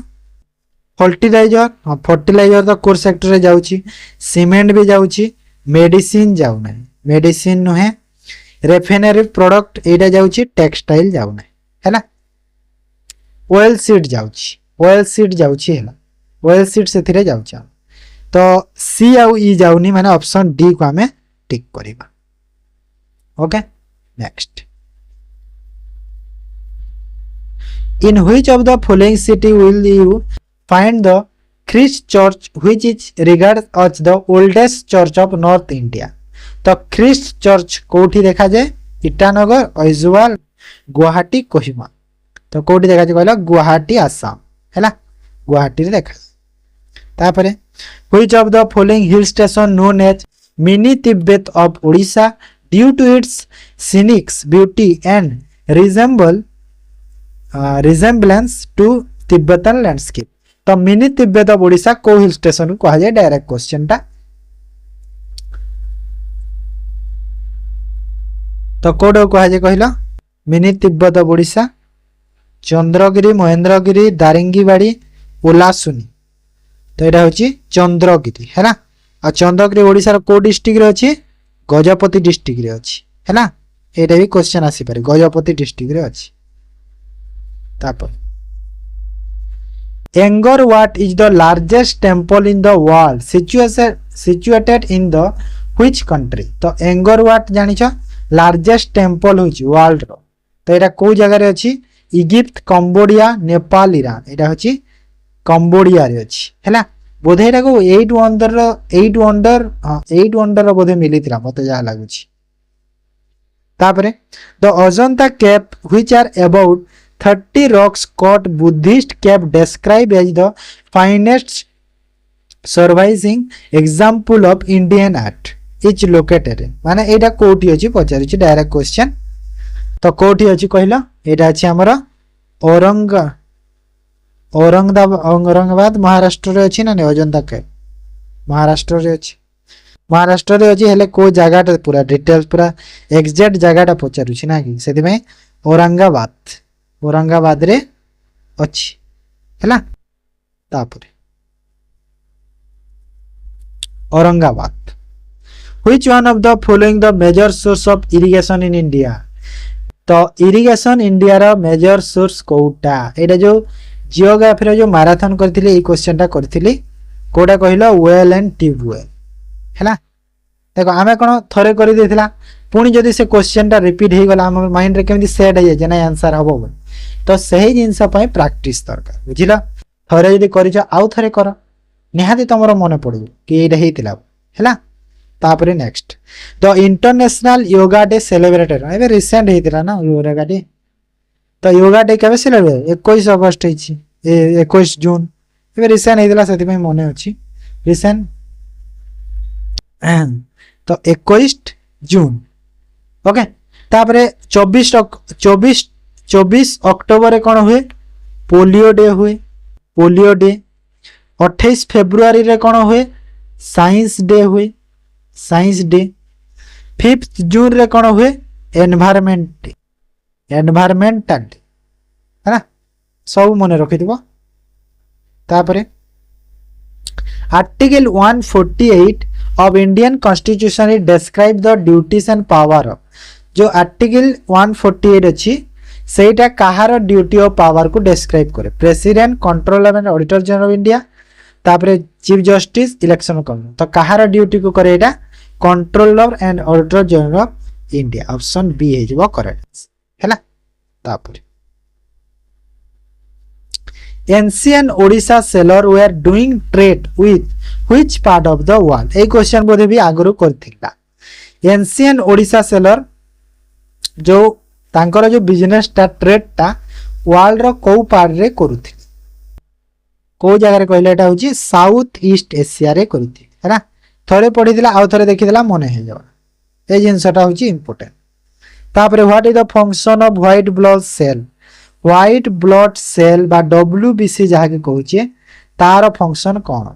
फर्टिलाइजर हां फर्टिलाइजर तो कोर सेक्टर रे जाउची सीमेंट भी जाउची मेडिसिन जाउ ना मेडिसिन नुहे रिफाइनरी प्रोडक्ट एटा जाउची टेक्सटाइल जाउ ना हैला ऑयल सीड जाउची हैला ऑयल सीड से थिरे जाउची तो सी आउ ई जाउनी माने ऑप्शन डी को हमें टिक करिबा okay next in which of the following city will you find the Christ Church which is regard as the oldest church of North India तो क्राइस्ट चर्च कोठी देखा जाए ईटानगर ऐजवाल गुवाहाटी कोहिमा तो कोठी देखा जाए कहला गुवाहाटी आसाम हैला गुवाहाटी रे देखा तापरे which of the following hill station known as mini Tibet of Odisha due to its scenic beauty and resemblance to Tibetan landscape तो मिनी तिब्बत ऑफ ओडिशा को हिल स्टेशन को कहा जाए डायरेक्ट क्वेश्चन टा तो कोड कहा जाए कहला मिनी तिब्बत ऑफ ओडिशा चंद्रगिरी महेंद्रगिरी दारिंगीबाड़ी ओलासुनी तो यहाँ हूँ चंद्रगिरी है ना आ चंद्रगिरी ओडिशा को डिस्ट्रिक्ट रे अछि गजपति डिस्ट्रिक्ट रे अछि है ना एटा भी क्वेश्चन आसी पारे गजपति डिस्ट्रिक्ट रे अछि तापर anger what is the largest temple in the world situated in the which country तो एंगर व्हाट जानि छ लार्जेस्ट टेंपल होछि वर्ल्ड रो तो एटा को जगह रे अछि इजिप्ट कंबोडिया नेपाल ईरान एटा होछि कंबोडिया रे अछि हैला बोधे एटा को 8 वंडर बोधे मिलितिला मते जा लागुछि तापरे the Ajanta cave which are about 30 rocks cut Buddhist cave described as the finest surviving example of Indian art is located माने एटा कोठी अछि पचारिछि डायरेक्ट क्वेश्चन तो कोठी अछि कहला एटा अछि हमरा औरंगाबाद महाराष्ट्र रे अछि ना अजंता केव महाराष्ट्र रे अछि हेले को जगह पूरा डिटेल्स पूरा एग्जैक्ट जगह पचारुछि ना कि सेति में औरंगाबाद रे अछि हैला तापर Aurangabad which one of the following the major source of irrigation in India तो इरिगेशन इंडिया रा मेजर सोर्स कोटा एटा जो जियोग्राफी रे जो मैराथन करथिले ई क्वेश्चन टा करथिले कोडा कहिला वेल एंड ट्यूबवेल हैला देखो आमे कोन थरे करि देथिला पुणी जदि से क्वेश्चन टा रिपीट हे गला हम माइंड रे केमि सेट हे जे ना आंसर हबो तो सही जिनस पई प्रैक्टिस दरकार बुझिला थरे जदि करिछ आउ थरे कर निहाती तमरो मने पड़ो कि एटा हेतिला हैला तापर next the international yoga day celebrated एबे रिसेंट हेतिला ना योगा डे तो योगा डे केबे सेलिब्रेट 21 अगस्त हेछि 21 जून एबे रिसेंट हेतिला सेति पई मने अछि रिसेंट तो 21 जून ओके तापर 24 अक्टोबर कौन हुए पोलियो डे हुए पोलियो डे 28 फेब्रुआरी रे कौन हुए साइंस डे हुए साइंस डे 5 जून रे कौन हुए एनवायरमेंट डे एनवायरमेंटल डे है ना सब मन रखिथिबो तापर article 148 of Indian Constitution it describe the duties and power of जो आर्टिकल 148 अच्छी सेटा कहार ड्यूटी और पावर को डिस्क्राइब करे president controller and auditor general of India तापर चीफ जस्टिस इलेक्शन कमिशन तो कहार ड्यूटी को करे एटा controller and auditor general of India option B हे जबो करेक्ट हैला तापर ancient Odisha sailor were doing trade with which part of the world ए क्वेश्चन बोधे भी आगरो करथिला एंशिएंट ओडिशा सेलर जो तांकर जो बिजनेस टा ट्रेड टा वर्ल्ड रो को पार्ट रे करूथि को जगह रे कहले एटा होची साउथ ईस्ट एशिया रे करूथि हैना थरे पढिदिला आ थरे देखिदिला मने हे जावा ए जिंसटा होची इंपोर्टेंट तापर what is the function of white blood cell बा डब्ल्यूबीसी जहा के कहूचे तार फंक्शन कोन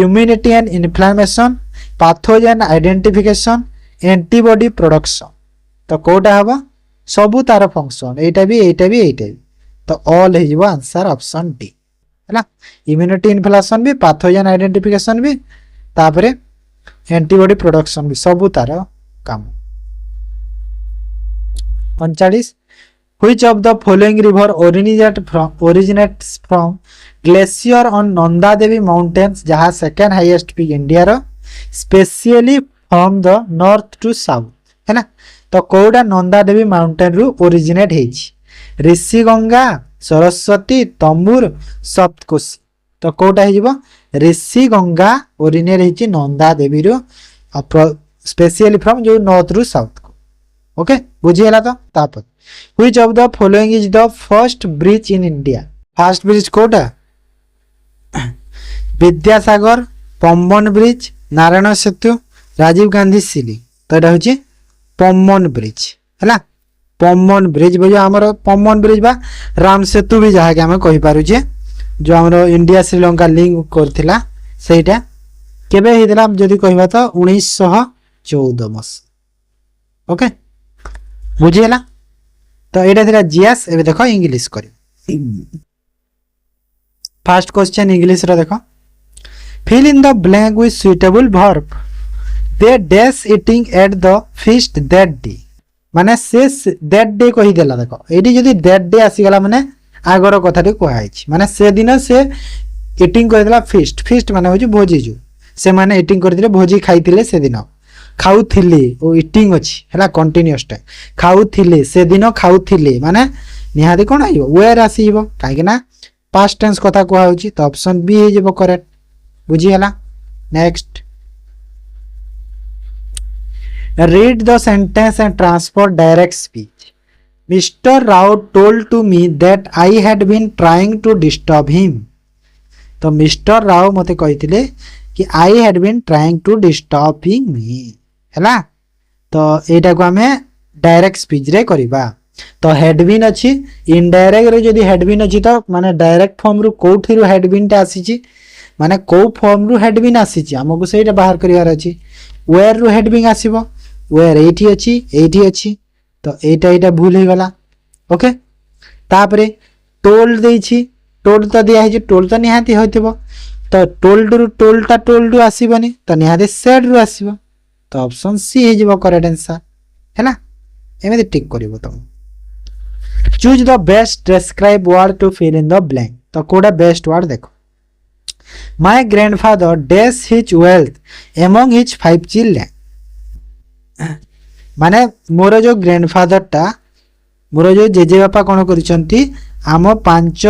immunity and inflammation pathogen identification antibody production तो कोटा हबा सबु तार फंक्शन एटा भी तो ऑल हे जिवो आंसर ऑप्शन डी हैला इम्यूनिटी इन्फ्लेमेशन भी पैथोजन आइडेंटिफिकेशन भी तापरे एंटीबॉडी प्रोडक्शन भी सबु तार काम 39 Which of the following river originates from glacier on Nanda Devi mountains जहाँ second highest peak India row specially from the north to south है ना तो कोड़ा नंदा देवी माउंटेन रु ओरिजिनेट हेछि ऋषिगंगा सरस्वती तंबुर सप्तकोशी तो कोटा हे जिवो ऋषिगंगा ओरिजिनेट हेछि नंदा देवी रु स्पेशली फ्रॉम जो नॉर्थ रु साउथ को ओके बुझी हला तो तापर Which of the following is the first bridge in India? First bridge कोटा विद्यासागर पम्बन ब्रिज नारायण सेतु राजीव गांधी सिली तो एटा होची पम्बन ब्रिज हैला पम्बन ब्रिज बजे हमर पम्बन ब्रिज बा राम सेतु भी जहा के हम कहि पारु जे जो हमर इंडिया श्रीलंका लिंक करथिला सेटा केबे हेदिला जदी कहिबा तो 1914 मस ओके बुझियला तो एटा थिला जीएस एबे देखो इंग्लिश करी फर्स्ट क्वेश्चन इंग्लिश रो देखो fill in the blank with suitable verb they dash eating at the feast that day माने से दैट डे कहि देला देखो एडी जदी दैट डे आसी गला माने आगर कथाटी कहै छि माने से दिन से ईटिंग कहि देला फीस्ट फीस्ट माने होछि भोजी जो से माने ईटिंग करथिले भोजी खाइथिले से दिन खाउथिले ओ ईटिंग अछि हला कंटीन्यूअस टाइम खाउथिले से दिन खाउथिले माने निहादी कोन आइबो वेयर आसीबो काहे ना पास्ट टेंस कथा कोहा होछि तो ऑप्शन बी हे जेबो करेक्ट बुझी हला next read the sentence and transfer direct speech mister Rao told to me that I had been trying to disturb him तो मिस्टर राव मते कहिथिले कि I had been trying to disturbing me हैला तो एटा को हमें डायरेक्ट स्पीच रे करबा तो हेड बीन अछि इनडायरेक्ट रे जदी हेड बीन अछि तो माने डायरेक्ट फॉर्म रु कोठी रु हेड बीन ता आसी छि माने को फॉर्म रु हेड बीन आसी छि हमको सेटा बाहर करिवार अछि वेयर रु हेड बीन आसीबो वेयर एठी अछि तो एटा भूल हे गला ओके तापरे टोल्ड देइ छि टोल्ड तो दिया है टोल्ड तो निहाती होइतिबो तो टोल्ड रु टोल्ड आसीबनी तो निहाती सेड रु आसीबो तो ऑप्शन सी हे जिवो करेक्ट आंसर हैला एमे टिक करिवो तुम choose the best describe word to fill in the blank तो कोडा बेस्ट वर्ड देखो my grandfather dash his wealth among his 5 children माने मोर जो ग्रैंडफादर टा मोर जो जेजे बापा कोन करिसंती आम 5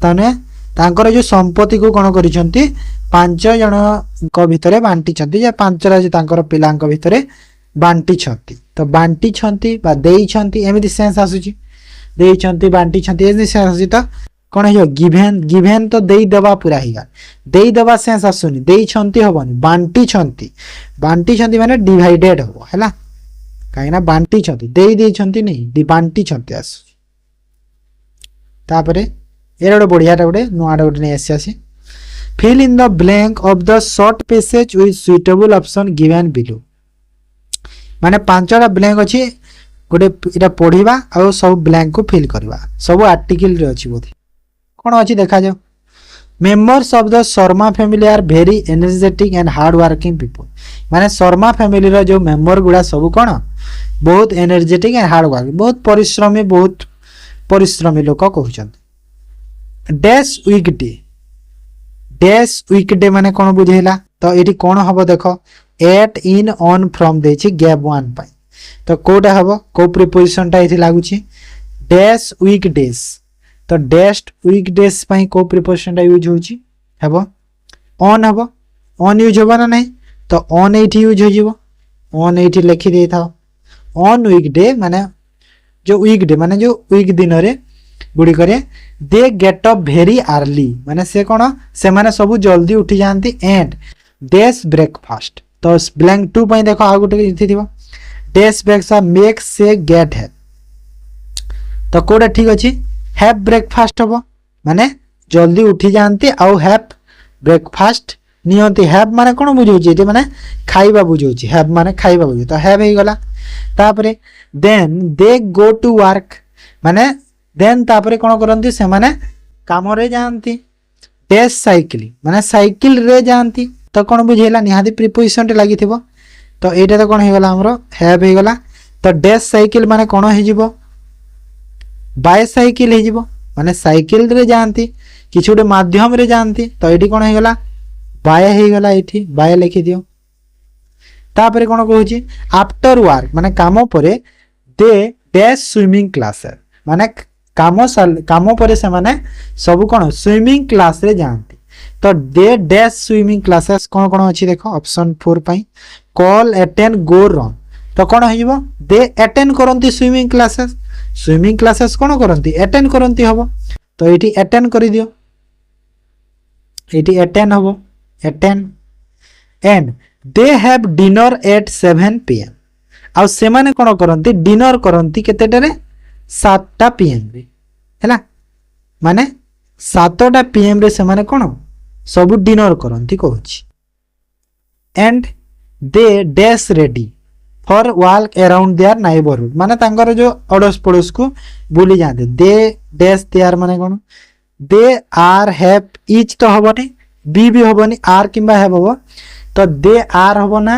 तने तांकर जो संपत्ति को कोन करिसंती पांच जन भितर बांटी जे पांचटा जे तांकर पिलांक भितर बांटी तो बांटी बा देई एमती सेंस आसुची देई बांटी एमती सेंस आसुची तो कौन हो गिभेन गिभेन तो देई देवा पूरा ही देई देवा सेंस आसुनी देई हबनी बांटी बांटी माने डिवाइडेड हो हैला कहीं बांटी देई नहीं बांटी आसुची तापरे एरा गोटे बढ़ियाटा गोटे नुआटा गोटे नहीं आसी fill in the blank of the short passage with suitable option given below माने पांचटा ब्लैंक अच्छी गोटे इटा पढ़ा और सब ब्लैंक को फिल करवा सब आर्टिकल रे अच्छी बोधे कौन अच्छी देखा जाओ members of the Sharma family are very energetic and hard working people माने शर्मा फैमिली रो जो मेंबर गुड़ा सब कौन बहुत एनर्जेटिक एंड हार्ड वर्किंग बहुत परिश्रमी लोक कहते डैश वीकडे माने कौन बुझेला तो ये कौन हम देख एट इन ऑन फ्रॉम देछि गैप वन पाई तो कोटा हम को प्रीपोजिशन टा इथि लागुछि डैश वीकडेज तो डैश वीकडेज पाई को प्रीपोजिशन टा यूज होछि हबो ऑन यूज होबा ना नहीं तो ऑन एठी यूज हो जिवो ऑन एठी लिखि दे थाओ ऑन वीकडे माने जो वीकडे माने जो वीक दिन रे गुडी करे they get up very early माने से कोन से माने सब जल्दी उठी जानती एंड डैश ब्रेकफास्ट तो ब्लैंक 2 पई देखो आ गुटे इथि थिबो डैश ब्रेकफास्ट मेक से गेट है तो कोडा ठीक अछि हैव ब्रेकफास्ट हबो माने जल्दी उठी जानती आउ हैव ब्रेकफास्ट नियंती हैव माने कोन बुझौछि एते माने खाइबा बुझौछि हैव माने खाइबा बुझौ तो हैव हे गला तापरे then they go to work माने देन तापरे कोन करंती से माने काम रे जानती डैश साइकिल माने साइकिल रे जानती तो कौन बुझेला निहाती प्रीपोजिशन टे लागि थिबो तो एटा तो कौन हे गला हमरो हैव हे गला तो डैश साइकिल माने कौन हे जिवो बाय साइकिल हे जिवो माने साइकिल रे जानती किछु गोटे माध्यम रे जानती तो एटी कौन हे गला बाय हे गला एठी बाय लिखि दियो तापरे कौन कहूची आफ्टर वर्क माने काम परे दे डैश स्विमिंग क्लास माने काम परे से माने सब कौन स्विमिंग क्लास रे जानती तो दे डैश स्विमिंग क्लासेस कौन कौन अच्छी देखो ऑप्शन 4 पाई कॉल अटेंड गो रन तो कौन हो दे अटेंड करती स्विमिंग क्लासेस कौन करती अटेंड करती हम तो ये अटेंड कर दियो ये अटेंड हम attend and they have dinner eight 7 PM आउ से माने कौन करती डिनर करती केतेटारे 7टा PM रे हैला माने 7टा PM रे से माने कौन सब डिनर करती कहूँ and they dash ready for walk around their neighbourhood माने तांकर जो अड़ोस पड़ोस को बुली जाते दे डैश देयर माने कौन दे आर हैव इच तो हबनी बी भी हबनी आर किंबा हैव हबो तो दे आर हबो ना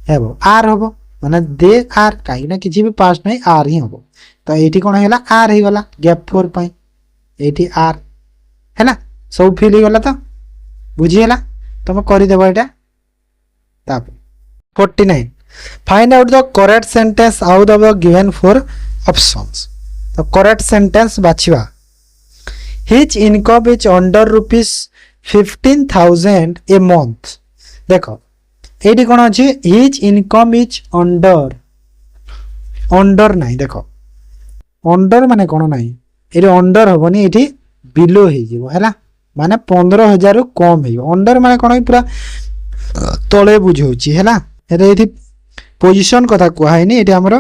हैव आर हबो माने दे आर काई ना किछि भी पास्ट नहीं आर ही हबो तो एठी कोन हैला आर ही गला गैप 4 पाई एठी आर हैला सब फिल ही गला तो बुझीला तुम करदेव यहाँ ताप 49 find out the correct sentence out of the given 4 options तो करेक्ट सेंटेंस बाछिवा his income is under ₹15,000 a month देखो एटी कौन अच्छी हिज इनकम इज अंडर नहीं देखो अंडर माने कौन नहीं ये अंडर हेनी ये बिलो है माने 15,000 कम हो अंडर माने कौन पूरा तले बुझाऊँगी है ये पोजिशन कथा कहनी ये आमर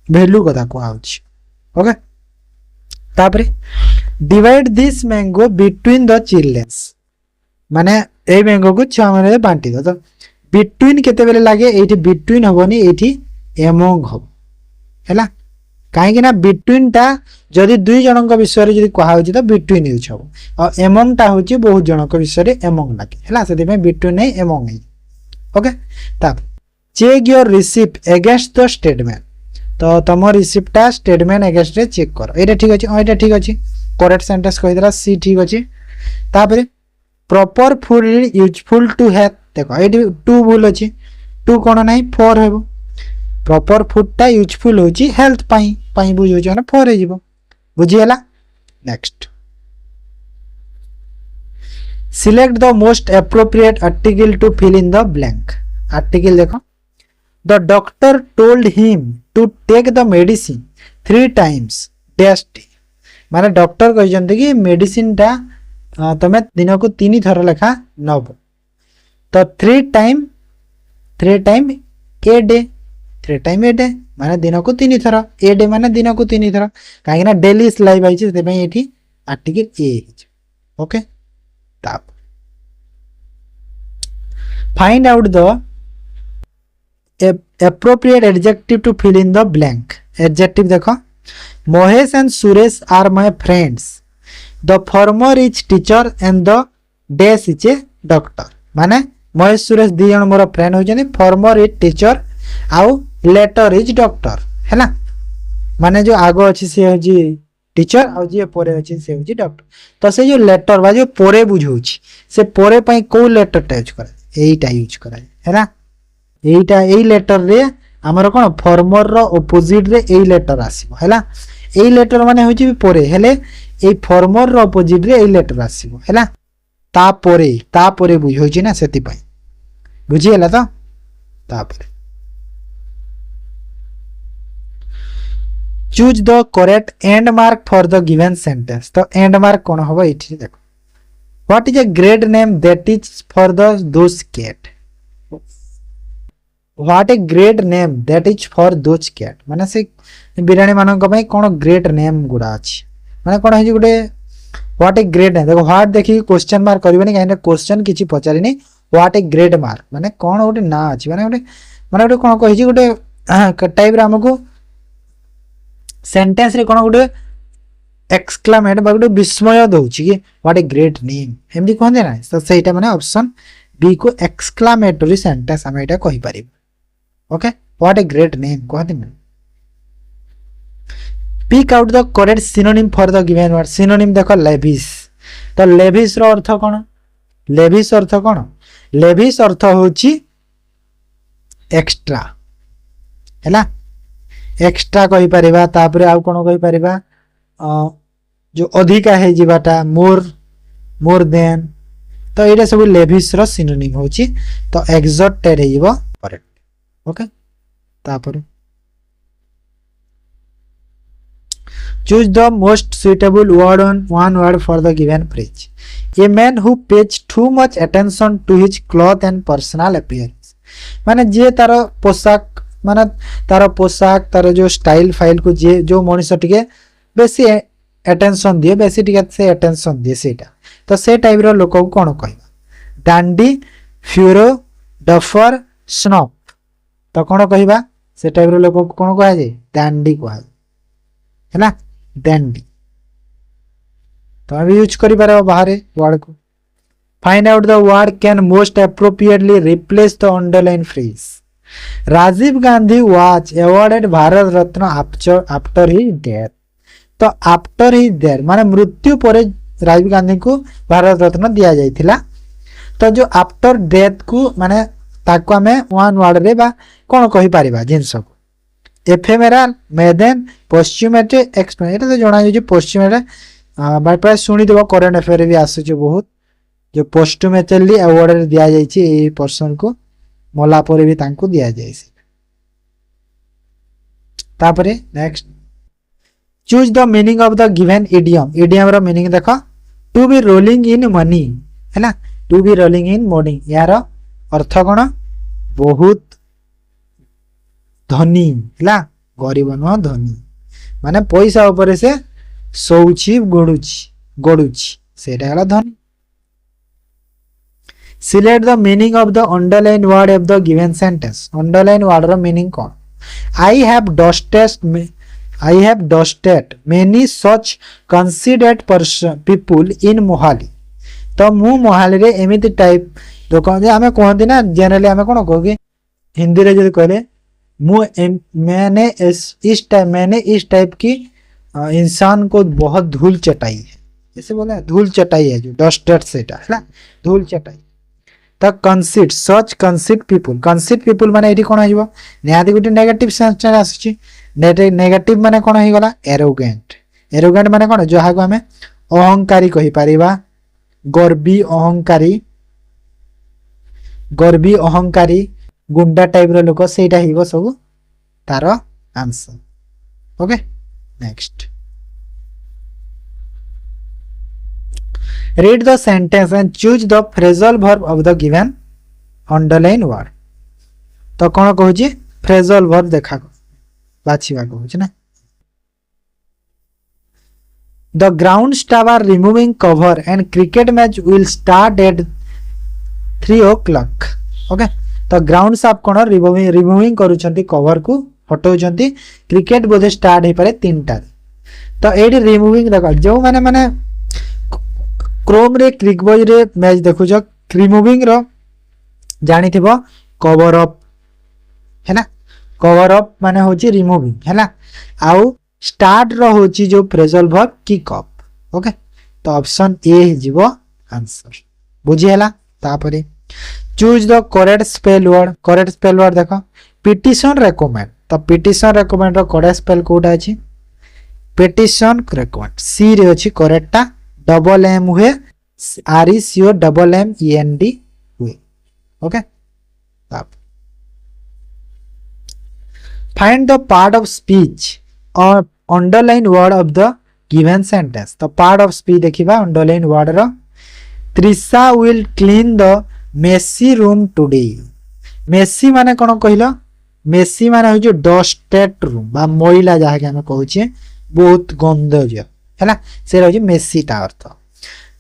भैल्यू कथा कहुच्छी ओके तापरे divide this mango between the children's माने ए मैंगो को छुआ मैंने बांटी दो तो बिटवीन केते बेले लगे ये बिटवीन हेनी ये एमंग हम है कहीं बिटवीन टा जदि 2 जनक विषय जब कहुच्छी तो बिटवीन यूज हम और एमंग टा हूँ बहुत जनक विषय एमंग लगे है से बिटवीन नहीं एमंग ओके ताप check your receipt against the statement तो तुम रिसिप्टा स्टेटमेंट एगेंस्ट रे चेक कर ये ठीक अच्छे हाँ ये ठीक अच्छे करेक्ट सेंटेंस कहीदेला सी ठीक अच्छे तापर proper food useful to have देखो ये 2 भूल अच्छी 2 कौन ना 4 हे प्रॉपर फूडटा यूजफुल होची हेल्थ पाई बुझे ना 4 हो बुझीगला next select the most appropriate article to fill in the blank. Article देखो, the doctor told him to take the medicine 3 times dash day. माने डॉक्टर कहते कि मेडिसिन टा तमें दिन को 3 थर लेखा नब। तो 3 time a day, 3 time a day माने दिन को 3 थर, ए डे माने दिन को 3 थर, कहीं डेली लाइव आई ये article a. Okay, find out the appropriate adjective to fill in the blank। adjective देखो, Mohesh and Suresh are my friends, the former is teacher and the dash is a doctor। माने महेश सुरेश दी जन मोर friend होजनी, former is teacher आउ latter is doctor है ना। माने जो आगो अछि से होजी टीचर आउ जे पोरे अछि से होजी डॉक्टर। तो से जो लेटर बा जो पोरे बुझौछि से पोरे पई को लेटर टा यूज करे, एईटा यूज करे है ना। एईटा एई लेटर रे हमर कोन फॉर्मर रो ऑपोजिट रे एई लेटर आसीबो हैला। एई लेटर माने होछि पोरे, हेले एई फॉर्मर रो ऑपोजिट रे एई लेटर आसीबो हैला। तापोरे बुझौछि ना, सेति पई बुझिएला। तो तापोरे choose the correct end mark for the given sentence. तो एंड मार्क कौन हम ये देखो, what is a great name that is for the those cat. What a great name that is for those cat माने से बिराणी मानक पई कोन great name गुडा अछि, माने कोन है गुडे व्हाट ए ग्रेट नेम। देखो व्हाट देखि क्वेश्चन मार्क करबेनी, काहे क्वेश्चन किछि पचारिनी। व्हाट ए ग्रेट मार्क माने कोन गोटे ना अछि, माने गोटे कोन कहि गोटे टाइप रे हमको सेंटेंस रे कोन गोटे एक्सक्लेमेट बा गोटे विस्मय दउछि कि व्हाट ए ग्रेट नेम एमदी कहंदे ना। तो सेटा माने ऑप्शन बी को एक्सक्लेमेटरी सेंटेंस हम एटा कहि परिबो। Okay, what a great name कहंदे ना। Pick out the correct synonym for the given word. Synonym देखो लेविस। तो लेविस रो अर्थ कोन, लेविस अर्थ कोन, लेविस अर्थ होछि एक्स्ट्रा हैला। एक्स्ट्रा कहि परिबा, तापरे आउ कोन कहि परिबा जो अधिका है जिबाटा, मोर देन। तो एटा सब लेविस रो सिनोनिम होछि। तो एक्सॉर्टेड हेइबो करेक्ट। ओके, तापरे choose the most suitable word on one word for the given phrase। A man who pays too much attention to his cloth and personal appearance। माने जे तार पोशाक माने तार पोशाक तार जो स्टाइल फाइल को जे जो मनीष टिके बेसी अटेंशन दिए, बेसी टिके से अटेंशन दिए सेटा। तो से टाइप रो लोक को कोन कहबा, डांडी, फ्यूरो, डफर, स्नॉप। तो कोन कहबा से टाइप रो लोक को कोन कहा जे डांडी कहा है ना, डांडी। तो हम यूज करि पारे बाहर वर्ड को। Find out the word can most appropriately replace the underline phrase. Rajiv Gandhi was awarded Bharat Ratna after his death. तो आफ्टर हिज डेथ माने मृत्यु पर राजीव गांधी को भारत रत्न दिया जाइथिला। तो जो आफ्टर डेथ को माने ताको हमें वन वर्ड रे बा कोन कहि परिबा जिंस को, एफेमेराल, मेदेन, पश्चिमेटे, एक्सप्लेन। एटा तो जणा जे पश्चिमेटे बाय प्राय सुनी देबो, करंट अफेयर भी आसु बहुत जो पोस्टमेटली अवार्ड रे दिया जाइछि ए पर्सन को, मला परे भी तांको दिया जाइछि। तापरे next choose the meaning of the given idiom. Idiom रो मीनिंग देखो, to be rolling in money है ना, to be rolling in money यार अर्थ कोन, बहुत धनी है, गरीब नुह धनी माने पैसा ऊपर से सोउछि गड़ुछि सेटा हला धनी। Select the meaning of the underline word of the given sentence. Underline word रो मीनिंग कोन, I have dusted many such considered people in Mohali. तो मु मोहाली रे एमिति टाइप दोकान जे हमें कहंती ना, जनरली हमें कोन कहगे हिंदी रे जदि कहले मैंने इस टाइप की इंसान को बहुत धूल चटाई है, जैसे बोले धूल चटाई है जो डस्टेड सेटा है ना, धूल चटाई। तो कंसीड सच कंसीड पीपल माने एठी कोन आइबो, निहाती गुटे नेगेटिव सेंस आसुची। नेगेटिव माने कोन हो गला, एरोगेंट। एरोगेंट माने कोन, जहा को हमें अहंकारी कहि परिबा गर्वी अहंकारी गुंडा टाइप रो लोक सेटा हिबो सब तार answer. Okay next read the sentence and choose the phrasal verb of the given underline word. तो कौन कहूँ फ्रेजल वर्ब देखा बाछिबा कहूँ ना the ground staff are removing cover and cricket match will start at 3 o'clock। Okay तो ground staff कौन removing करूछंती कवर को हटाउछंती क्रिकेट बोधे स्टार्ट हो पारे 3टा। तो एडी रिमूविंग देखो जो माने माने क्रोम रे क्लिकबॉय रे मैच देखुछ रिमूविंग रो जानी थिबो कवर अप है ना कवर अप माने होची रिमूविंग है ना आउ स्टार्ट रो होची जो phrasal verb kick up. Okay तो ऑप्शन ए हिजिबो आंसर बुझी हैला। तापरे choose the correct spell word देखो पिटिशन रेकमेंड। तो पिटिशन रेकमेंड रो करेक्ट स्पेल कोटा अछि पिटिशन रेकमेंड सी रे अछि करेक्टटा डबल एम हुए R E C O double M E N D हुए। Okay find the part of speech और underline word of the given sentence. तो पार्ट ऑफ स्पीच देखिबा अंडरलाइन वर्ड रो Trisha will clean the messy room today. Messy माने कोन कहिलो Messi माने हो जो डस्टेड रूम बा मैला जहा के हम कहू छे बहुत गंद जो है ना से रही मेसी ता अर्थ।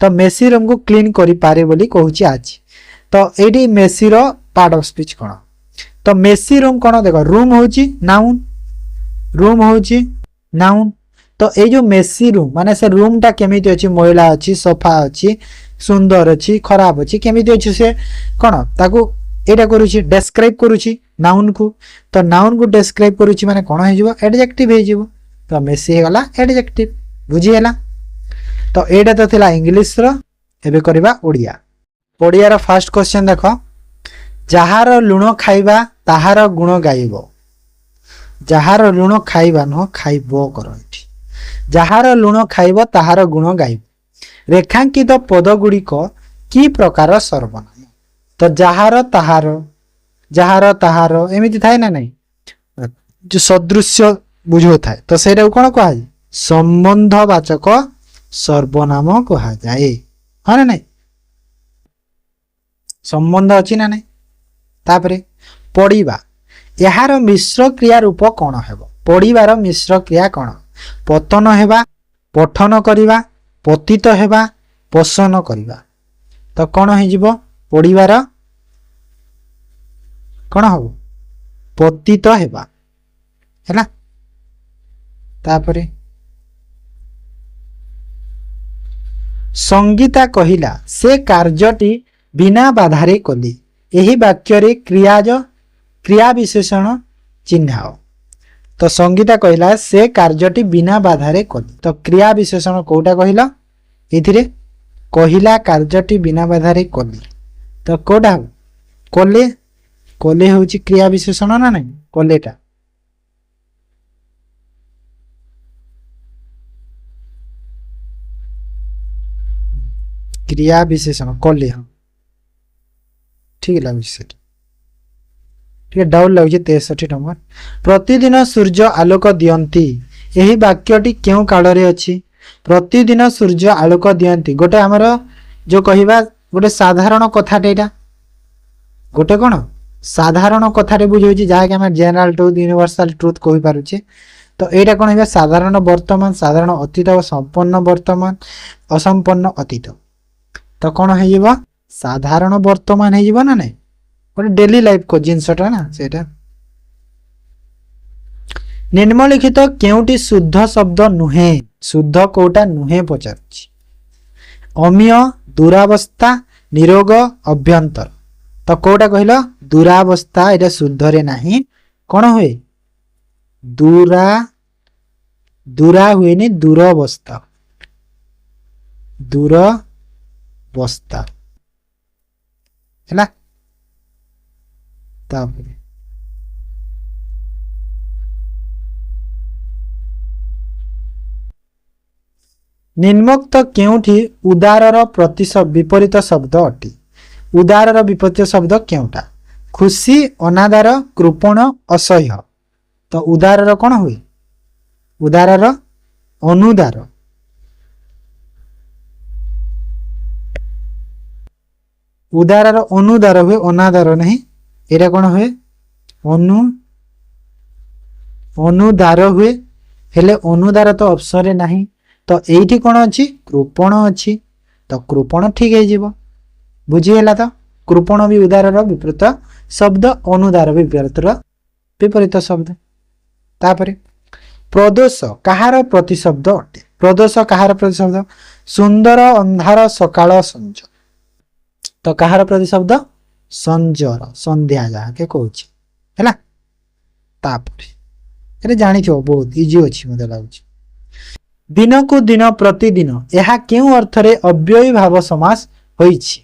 तो मेसी रूम को क्लीन करी पारे बोली कहू छी आज। तो एडी मेसी रो पार्ट ऑफ स्पीच कोन तो मेसी रूम कोन देखो रूम होची नाउन तो ए जो मेसी रूम माने से रूम टा केमिति अछि मैला अछि सफा अछि सुंदर अछि खराब अछि केमिति अछि से कोन ताकू एटा करूची डिस्क्राइब करूची नाउन को। तो नाउन को डिस्क्राइब करूची माने कोन हे जिवो एडजेक्टिव हे जिवो। तो मेसी हे गला एडजेक्टिव बुझी हैला। तो एटा तो थिला इंग्लिश रो एबे करबा Odia. Odia row first question देखो जहार लुण खाइबा ताहार गुण गाइबो। जहार लुण खाइबा न खाइबो करो एठी जहार लुण खाइबो ताहार गुण गाइबो। रेखांकित पद गुड़िक की प्रकार सर्वनाम। तो जहार ताहार एमिति थाए ना नहीं जो सदृश्य बुझो थाए तो सेटा कोन कहा संबंधवाचक सर्वनाम कहा जाए हाँ ना नहीं संबंध अछि ना नहीं। तापरे पढ़िबा यार मिश्र क्रिया रूप कौन हेबो पढ़िबार मिश्र क्रिया कौन पतन हेबा पठन करिबा पतित हेबा पोषण करिबा। तो कौन हे जिवो पढ़िबार कौन हबो पतित हेबा हैला। तापरे संगीता कहिला से कार्यटी बिना बाधारे कली एही वाक्य रे क्रिया विशेषण चिन्हाओ। तो संगीता कहिला से कार्यटी बिना बाधारे कली तो क्रिया विशेषण कोटा कहिला एथिरे कहिला कार्यटी बिना बाधारे कली तो कोटा कले कले होची क्रिया विशेषण ना नहीं कलेटा क्रिया विशेषण कले हाँ ठीक लगे ठीक है डाउट लगे 63 नंबर प्रतिदिन सूर्य आलोक दियंती यही वाक्यटी क्यों काल रे अछि प्रतिदिन सूर्य आलोक दियंती गोटे हमर जो कहिबा गोटे साधारण कथाटे एटा गोटे कोन साधारण कथाटे बुझोछि जहा कि हम जनरल ट्रुथ यूनिवर्सल ट्रुथ कहि पारुछे। तो एटा कोन हेबा साधारण वर्तमान साधारण अतीत और संपन्न वर्तमान असंपन्न अतीत। तो कौन हो साधारण वर्तमान हो ना नहीं गोटे डेली लाइफ को जिनसटा ना सेटा निम्नलिखित केउटी शुद्ध शब्द नुहे शुद्ध कोटा नुहे पचार अमीय दुरावस्था निरोग अभ्यंतर। तो कोटा कहल दुरावस्था एटा शुद्ध रे नहीं कौन हुए दूरा हुए नहीं दुरावस्था बस्ता है निम्नोक्त केउठी उदारर विपरीत शब्द अटे उदारर विपरीत शब्द केउटा खुशी अनादार कृपण असह्य तो उदारर कौन हुए उदारर अनुदार उदारर अनुदार हुए अनादार नहीं एटा कौन हुए अनुदार हुए हेले अनुदार तो ऑप्शन रे नहीं तो एठी कौन अच्छी कृपण अच्छी तो कृपण ठीक है बुझीगला तो कृपण भी उदारर विपरीत शब्द अनुदार भी विपरीत शब्द तापरे प्रदोष कहार प्रतिशब्द अटे प्रदोष कहार प्रतिशब्द सुंदर अंधार सकाळ संज तो कहार प्रतिशब्द संजर संध्या जहाँ के कहूँ है तापरे जानी बहुत इजी अच्छी मत लगुच दिन को दिन प्रतिदिन यह क्यों अर्थ रे अव्ययी भाव समास होईछि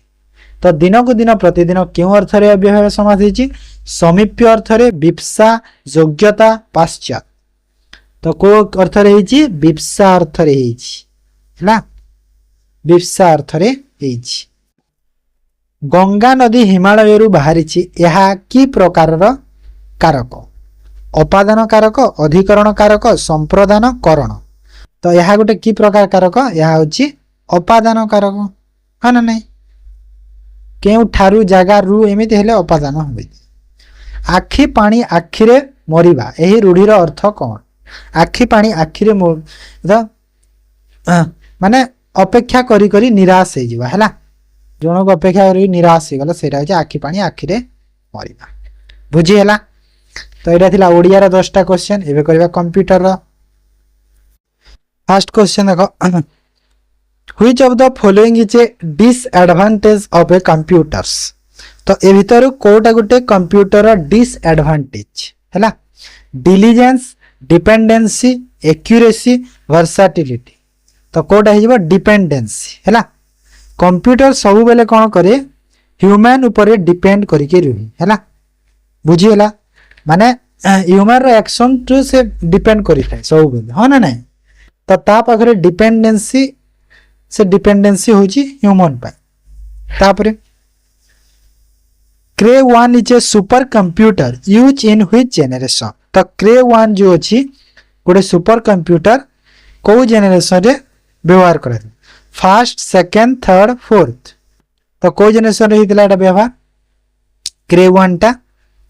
तो दिन को दिन प्रतिदिन क्यों अर्थ रे अव्ययी भाव समास होईछि समीप्य अर्थ रे विप्सा योग्यता पाश्चात तो को अर्थ रे होईछि विप्सा अर्थ रे होईछि हैला विप्सा अर्थ रे होईछि गंगा नदी हिमालय रु बाहरिछि यह कि प्रकार कारक अपादान कारक अधिकरण कारक संप्रदान करण तो यह गोटे कि प्रकार कारक यह हूँ अपादान कारक हाँ ना नहीं केउ ठारू जगह रु एमती हेले अपादान हुए आखि पानी आखिरे मरिबा एही रूढ़ीर अर्थ कौन आखि पानी आखिरे माने अपेक्षा करी करी निराश हो जावा हैला जन को अपेक्षा करी निराश हो गला सेटा होची आखि पानी आखिरे मरिबा बुझी हैला तो एटा थिला ओडिया रा 10टा क्वेश्चन एबे करबा कंप्यूटर रा फर्स्ट क्वेश्चन देखो which of the following is A disadvantage of A computers तो ए भीतर कोटा गोटे कंप्यूटर डिसएडवांटेज हैला डिलिजेंस डिपेंडेंसी एक्यूरेसी वर्साटिलिटी तो कोटा हिजबो डिपेंडेंसी हैला कंप्यूटर सब बेले कोन करे ह्यूमन ऊपर डिपेंड करके रही हैला बुझी हैला माने ह्यूमन रो एक्शन टू से डिपेंड करि थाए सब बेले हो ना नहीं तो ता पाखरे डिपेंडेंसी से डिपेंडेंसी होची ह्यूमन पाए तापरे क्रे 1 is a super computer use in which generation तो क्रे 1 जो अछि गोटे सुपर कंप्यूटर को जनरेशन रे व्यवहार करे फर्स्ट सेकंड थर्ड फोर्थ तो को जनरेशन रे हितला एटा व्यवहार क्रे 1 टा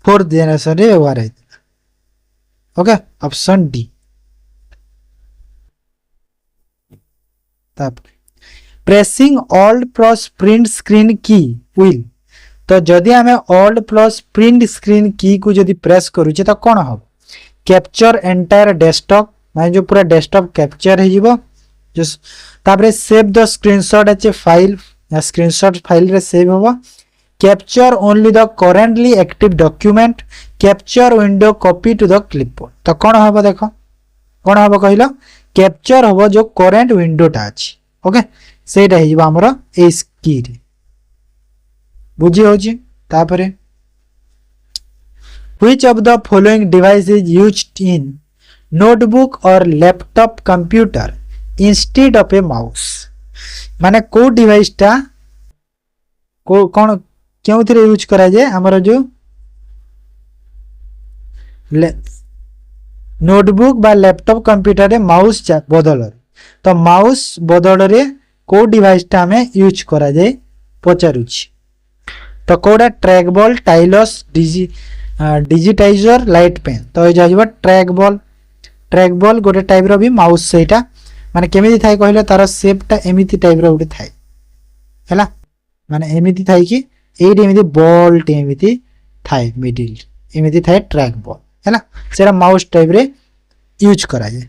फोर्थ जनरेशन रे व्यवहार हितला okay option D pressing Alt plus print screen key will तो जदि आमे ऑल्ट प्लस प्रिंट स्क्रीन की को जदि प्रेस करूचे तो कौन हम कैप्चर एंटायर डेस्कटॉप माने जो पूरा डेस्कटॉप कैप्चर हो जिवो जो तापरे save the screenshot H file screenshot file रे सेव होबो capture only the currently active document capture window copy to the clipboard तो कौन हम देखो कौन हम कहलो कैप्चर होबो जो करेंट विंडोटा अछि ओके सेटा हे जिवो हमरो एस की रे बुझी होची तापरे which of the following device is used in notebook और laptop computer instead of a mouse माने को डिवाइस टा को कोन क्यों थरे यूज करा जाए हमरो जो नोटबुक बा लैपटॉप कंप्यूटर रे माउस बदल तो माउस बदल रे को डिवाइस टा हमें यूज करा जाए पचारुछि तो कोडा track ball stylus digitiser light pen तो ये जाइबा ट्रैक बॉल गोटे टाइप रो भी माउस सेटा माने केमिति थाई कहले तार शेप टा एमिति टाइप रो उठे थाई हैला माने एमिति थाई कि एडी एमिति बॉल टे एमिति थाई मिडिल एमिति थाई ट्रैक बॉल हैला सेरा माउस टाइप रे यूज करा जाए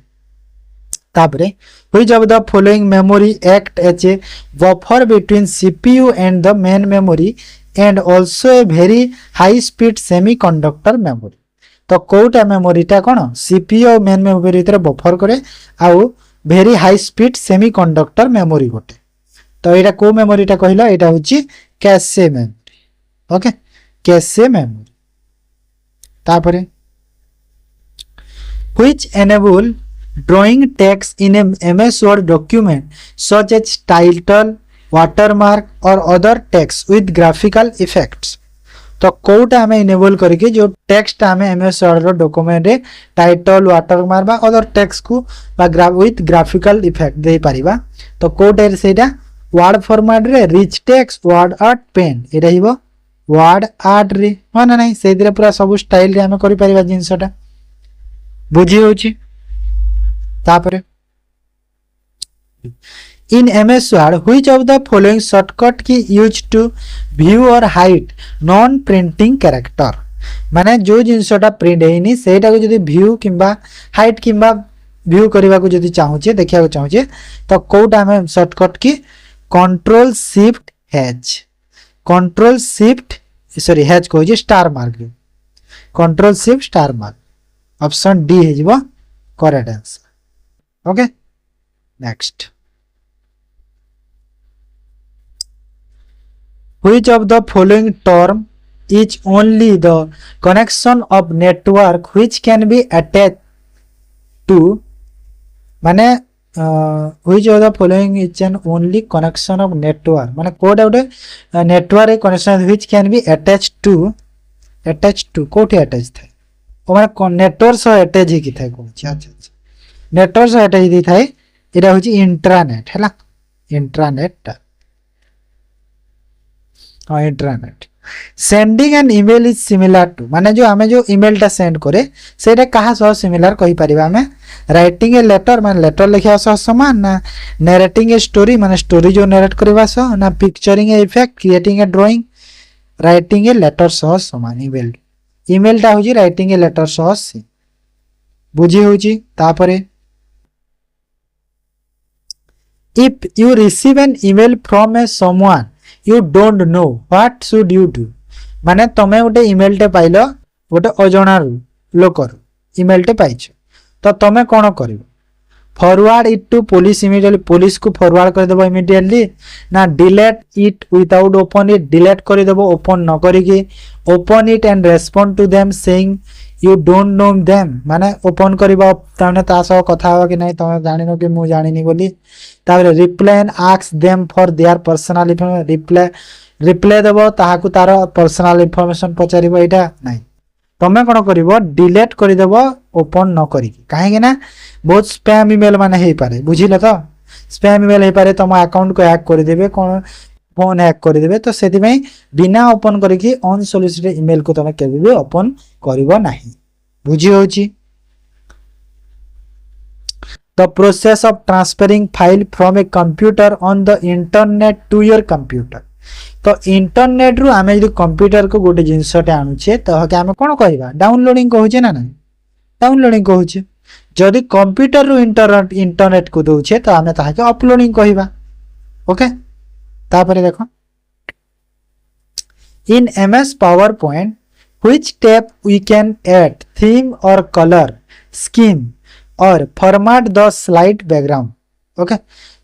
तापरे which of the following memory act as a buffer between CPU and the main memory and also a very high speed semiconductor memory तो कोटा मेमोरी टा कोन सीपीयू और मेन मेमोरी भीतर बफर करे आउ very high speed semiconductor memory गोटे तो एटा को मेमोरी टा कहला एटा होची cache memory okay cache memory तापरे which enable drawing text in a MS Word document such as title, watermark or other text with graphical effects. तो कोटा आम इनेबल करके जो टेक्स्ट आम MS Word रो डॉक्यूमेंट रे टाइटल वाटरमार्क बा other text को बा विथ ग्राफिकल इफेक्ट दे परिबा तो कोटा रे सेटा वर्ड फॉर्मेट रे rich text word art pen एटा हिबो वर्ड आर्ट रे माने नहीं से दिरे पूरा सब स्टाइल रे आम करि परिबा जिंसटा बुझी होची तापरे in MS Word which of the following shortcut key used to view or hide non printing character माने जो जिनसटा प्रिंट हेनी सेटा को जदी व्यू किंबा हाइड किंबा व्यू करबा को जदी चाहूचे देखिया को चाहूचे तो कोटा हम shortcut key control shift hash control shift sorry hash को जे star mark control shift star mark option D हे जिवो correct answer okay next which of the following term is only the connection of network which can be attached to माने which of the following is an only connection of network माने code आउटे network connection which can be attached to कोठी attach थाए ओ माने network सो attach ही की थाए कोची अच्छा network सो attach दी थाए इरा होची इंट्रानेट हैला intranet intranet sending an email is similar to माने जो आमे जो ईमेल टा सेंड करे सेटा कहा सह सिमिलर कहि परिबा आमे राइटिंग ए लेटर माने लेटर लिखिया सह समान ना नरेटिंग ए स्टोरी माने स्टोरी जो नरेट करबा सह ना picturing a effect creating a drawing writing a letter सह समान ईमेल टा होजी राइटिंग ए लेटर सह से बुझी होजी तापरे if you receive an email from A someone you don't know what should you do माने तमे गोटे ईमेल टे पाइलो गोटे अजणा लोकर ईमेल टे पाइछ तो तमे कोन करिवो forward it to police immediately police को फॉरवर्ड कर देबो इमीडिएटली ना delete it without open it delete कर देबो ओपन न करिके open it and respond to them saying you don't know them माने ओपन करबो ताने ता सह कथा हो कि नहीं तमे जानिनो कि मु जानिनी बोली तारे reply and ask them for their personal information reply देबो ताहाकू तार पर्सनल इन्फॉर्मेशन पचारिबो एटा नहीं तमे कोन करिवो डिलीट करि देबो ओपन न करिके काहे कि ना बहुत स्पैम ईमेल माने हे पारे बुझिले तो स्पैम ईमेल हे पारे तम अकाउंट को हैक कर देबे कोन फोन हैक कर देबे तो सेति में बिना ओपन करिके अनसोलिसिटेड ईमेल को तमे केबे भी ओपन करिवो नाही बुझी होची the process of transferring file from a computer on the internet to your computer तो इंटरनेट रु आमे जो कंप्यूटर को गोटे जिनसटे आनुछे तो हके आमे कोन कहबा डाउनलोडिंग कहूचे ना ना डाउनलोडिंग कहूचे जदि कंप्यूटर रु इंटरनेट को दोछे तो आमे ताके अपलोडिंग कहबा ओके तापरे देखो इन MS PowerPoint which tab we can add theme or color scheme और format the slide background okay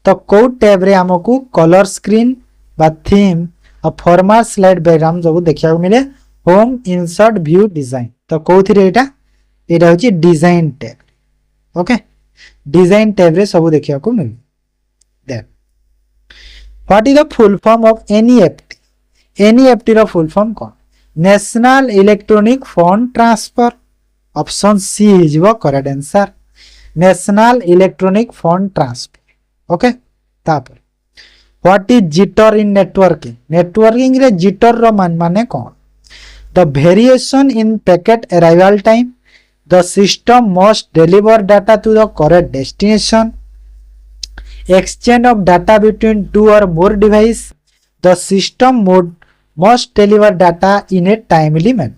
तो को टैब रे हमकु कलर स्क्रीन बा थीम और फॉर्मेट स्लाइड बैकग्राउंड सब देखिया को मिले होम इंसर्ट व्यू डिजाइन तो कोथि रे एटा होची design tab okay design tab रे सब देखिया को मिले then what is the full form of NEFT रो फुल फॉर्म कोन national electronic fund transfer option C is व correct answer national electronic fund transfer okay तापर what is jitter in networking रे जिटर रो माने कोन the variation in packet arrival time the system must deliver data to the correct destination exchange of data between two और more device the system must deliver data in a timely manner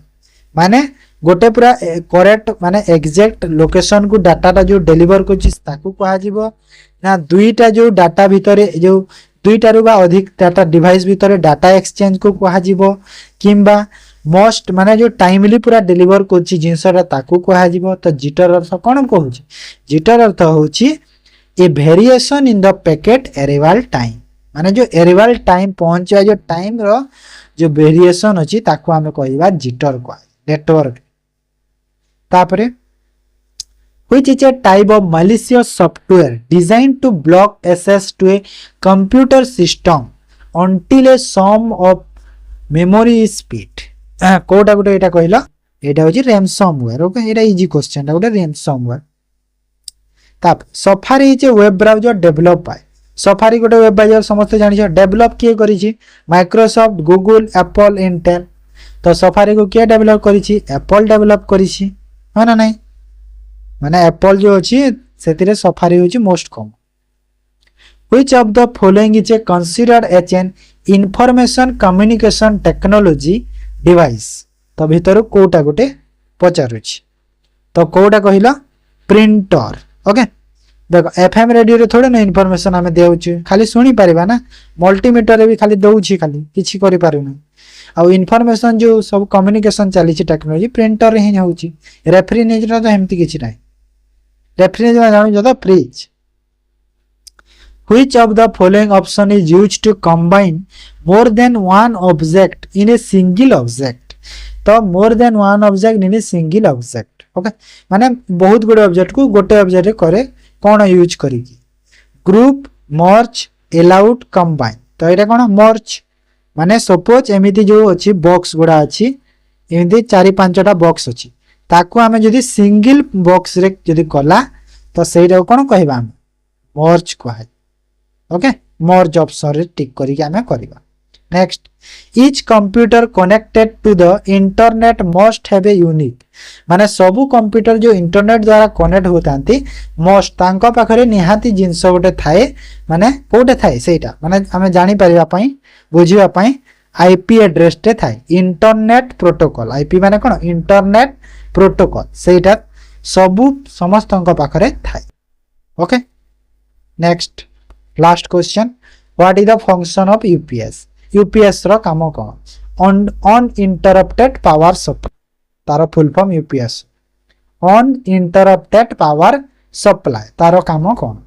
माने गोटे पूरा correct माने exact location को data जो deliver करछि ताकू कहा जीवो ना दुईटा जो डाटा भितरे जो दुईटा रु बा अधिक डाटा डिवाइस भितरे डाटा एक्सचेंज को कहा जीवो किंबा मोस्ट माने जो टाइमली पूरा डिलीवर करछि जिंसटा ताकू कहा जीवो तो जिटर अर्थ कोन कहूछि जिटर अर्थ होछि a variation in the packet arrival time माने जो अराइवल टाइम पहुंचवा जो टाइम रो जो वेरिएशन अछि ताकू हमें कहबा जिटर को नेटवर्क तापरे which is a type of malicious software designed to block access to a computer system until a sum of memory is spent. Kota गुटे एटा कहला एटा होची ransomware. ओके एटा इजी क्वेश्चन टा गुटे ransomware. ताप Safari is a web browser develop by Safari गोटे web browser समस्त जानि डेवलप किए करिछि माइक्रोसॉफ्ट गूगल एप्पल इंटेल. तो सफारी को किए डेवलप करिछि एप्पल डेवलप करिछि है ना नहीं माने एप्पल जो अछि सेतिरे सफारी होछि most common. Which of the following is a considered as an information communication technology device. तो भीतर कोटा गोटे पचारुछि तो कोटा कहिला प्रिंटर. ओके देखो एफएम रेडियो रे थोड़े ना इनफॉरमेशन हमें देउछु खाली सुनी परिबा ना मल्टीमीटर रे भी खाली दउछि खाली किछि करि पारुना आ इनफॉरमेशन जो सब कम्युनिकेशन चली छि टेक्नोलॉजी प्रिंटर रे ही होउछि. रेफ्रिजरेटर तो हेमति किछि नै रेफ्रिजरेटर जानि जदा fridge. Which of the following option is used to combine more than one object in a single object. तो more than one object in a single object. Okay माने बहुत गुडे ऑब्जेक्ट को गोटे ऑब्जेक्ट रे करे कोन यूज करिकी ग्रुप मर्ज allowed combine. तो एटा कोन मर्ज माने सपोज एमिति जो अछि बॉक्स गुडा अछि एमिति 4-5टा बॉक्स अछि ताको हमें जदी सिंगल बॉक्स रे जदी कला तो सेटा कोन कहबा हम मर्ज कहै. ओके मर्ज ऑप्शन रे टिक करिके हमें करबा. Next each computer connected to the internet must have a unique माने सबु कंप्यूटर जो इंटरनेट द्वारा कनेक्ट होतांती मस्ट तांको पाखरे निहाती जिंस गोटे थाए माने कोटे थाए सेटा माने हमें जानि परिबा पई बुझिबा पई आईपी एड्रेस टे थाए इंटरनेट प्रोटोकॉल. आईपी माने कोन इंटरनेट प्रोटोकॉल सेटा सबु समस्तंको पाखरे थाए. Okay next last question what is the function of UPS. UPS रो काम कोन अनइंटरप्टेड पावर सप्लाई तारो full form UPS uninterrupted power supply तारो काम कोन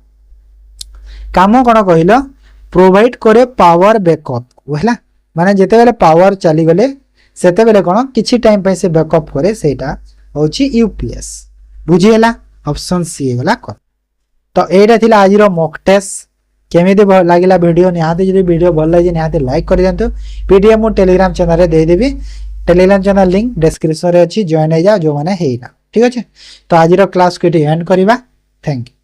कहिलो प्रोवाइड करे पावर बैकअप बुझला माने जेते बेले पावर चली गले सेते बेले कोन किछि टाइम पे से बैकअप करे सेटा होची यूपीएस. बुझिएला ऑप्शन सी वाला कोन. तो एटा थिला आज रो मॉक टेस्ट केमिति लागिला वीडियो निहाते जदि वीडियो भल लागे निहाते लाइक कर दियंतु. पीडीएफ मो टेलीग्राम चैनल रे दे देबी टेलीग्राम चैनल लिंक डिस्क्रिप्शन रे अछि जॉइन हे जा जो माने हेइना ठीक अछि. तो आज रो क्लास को एंड करबा. Thank you.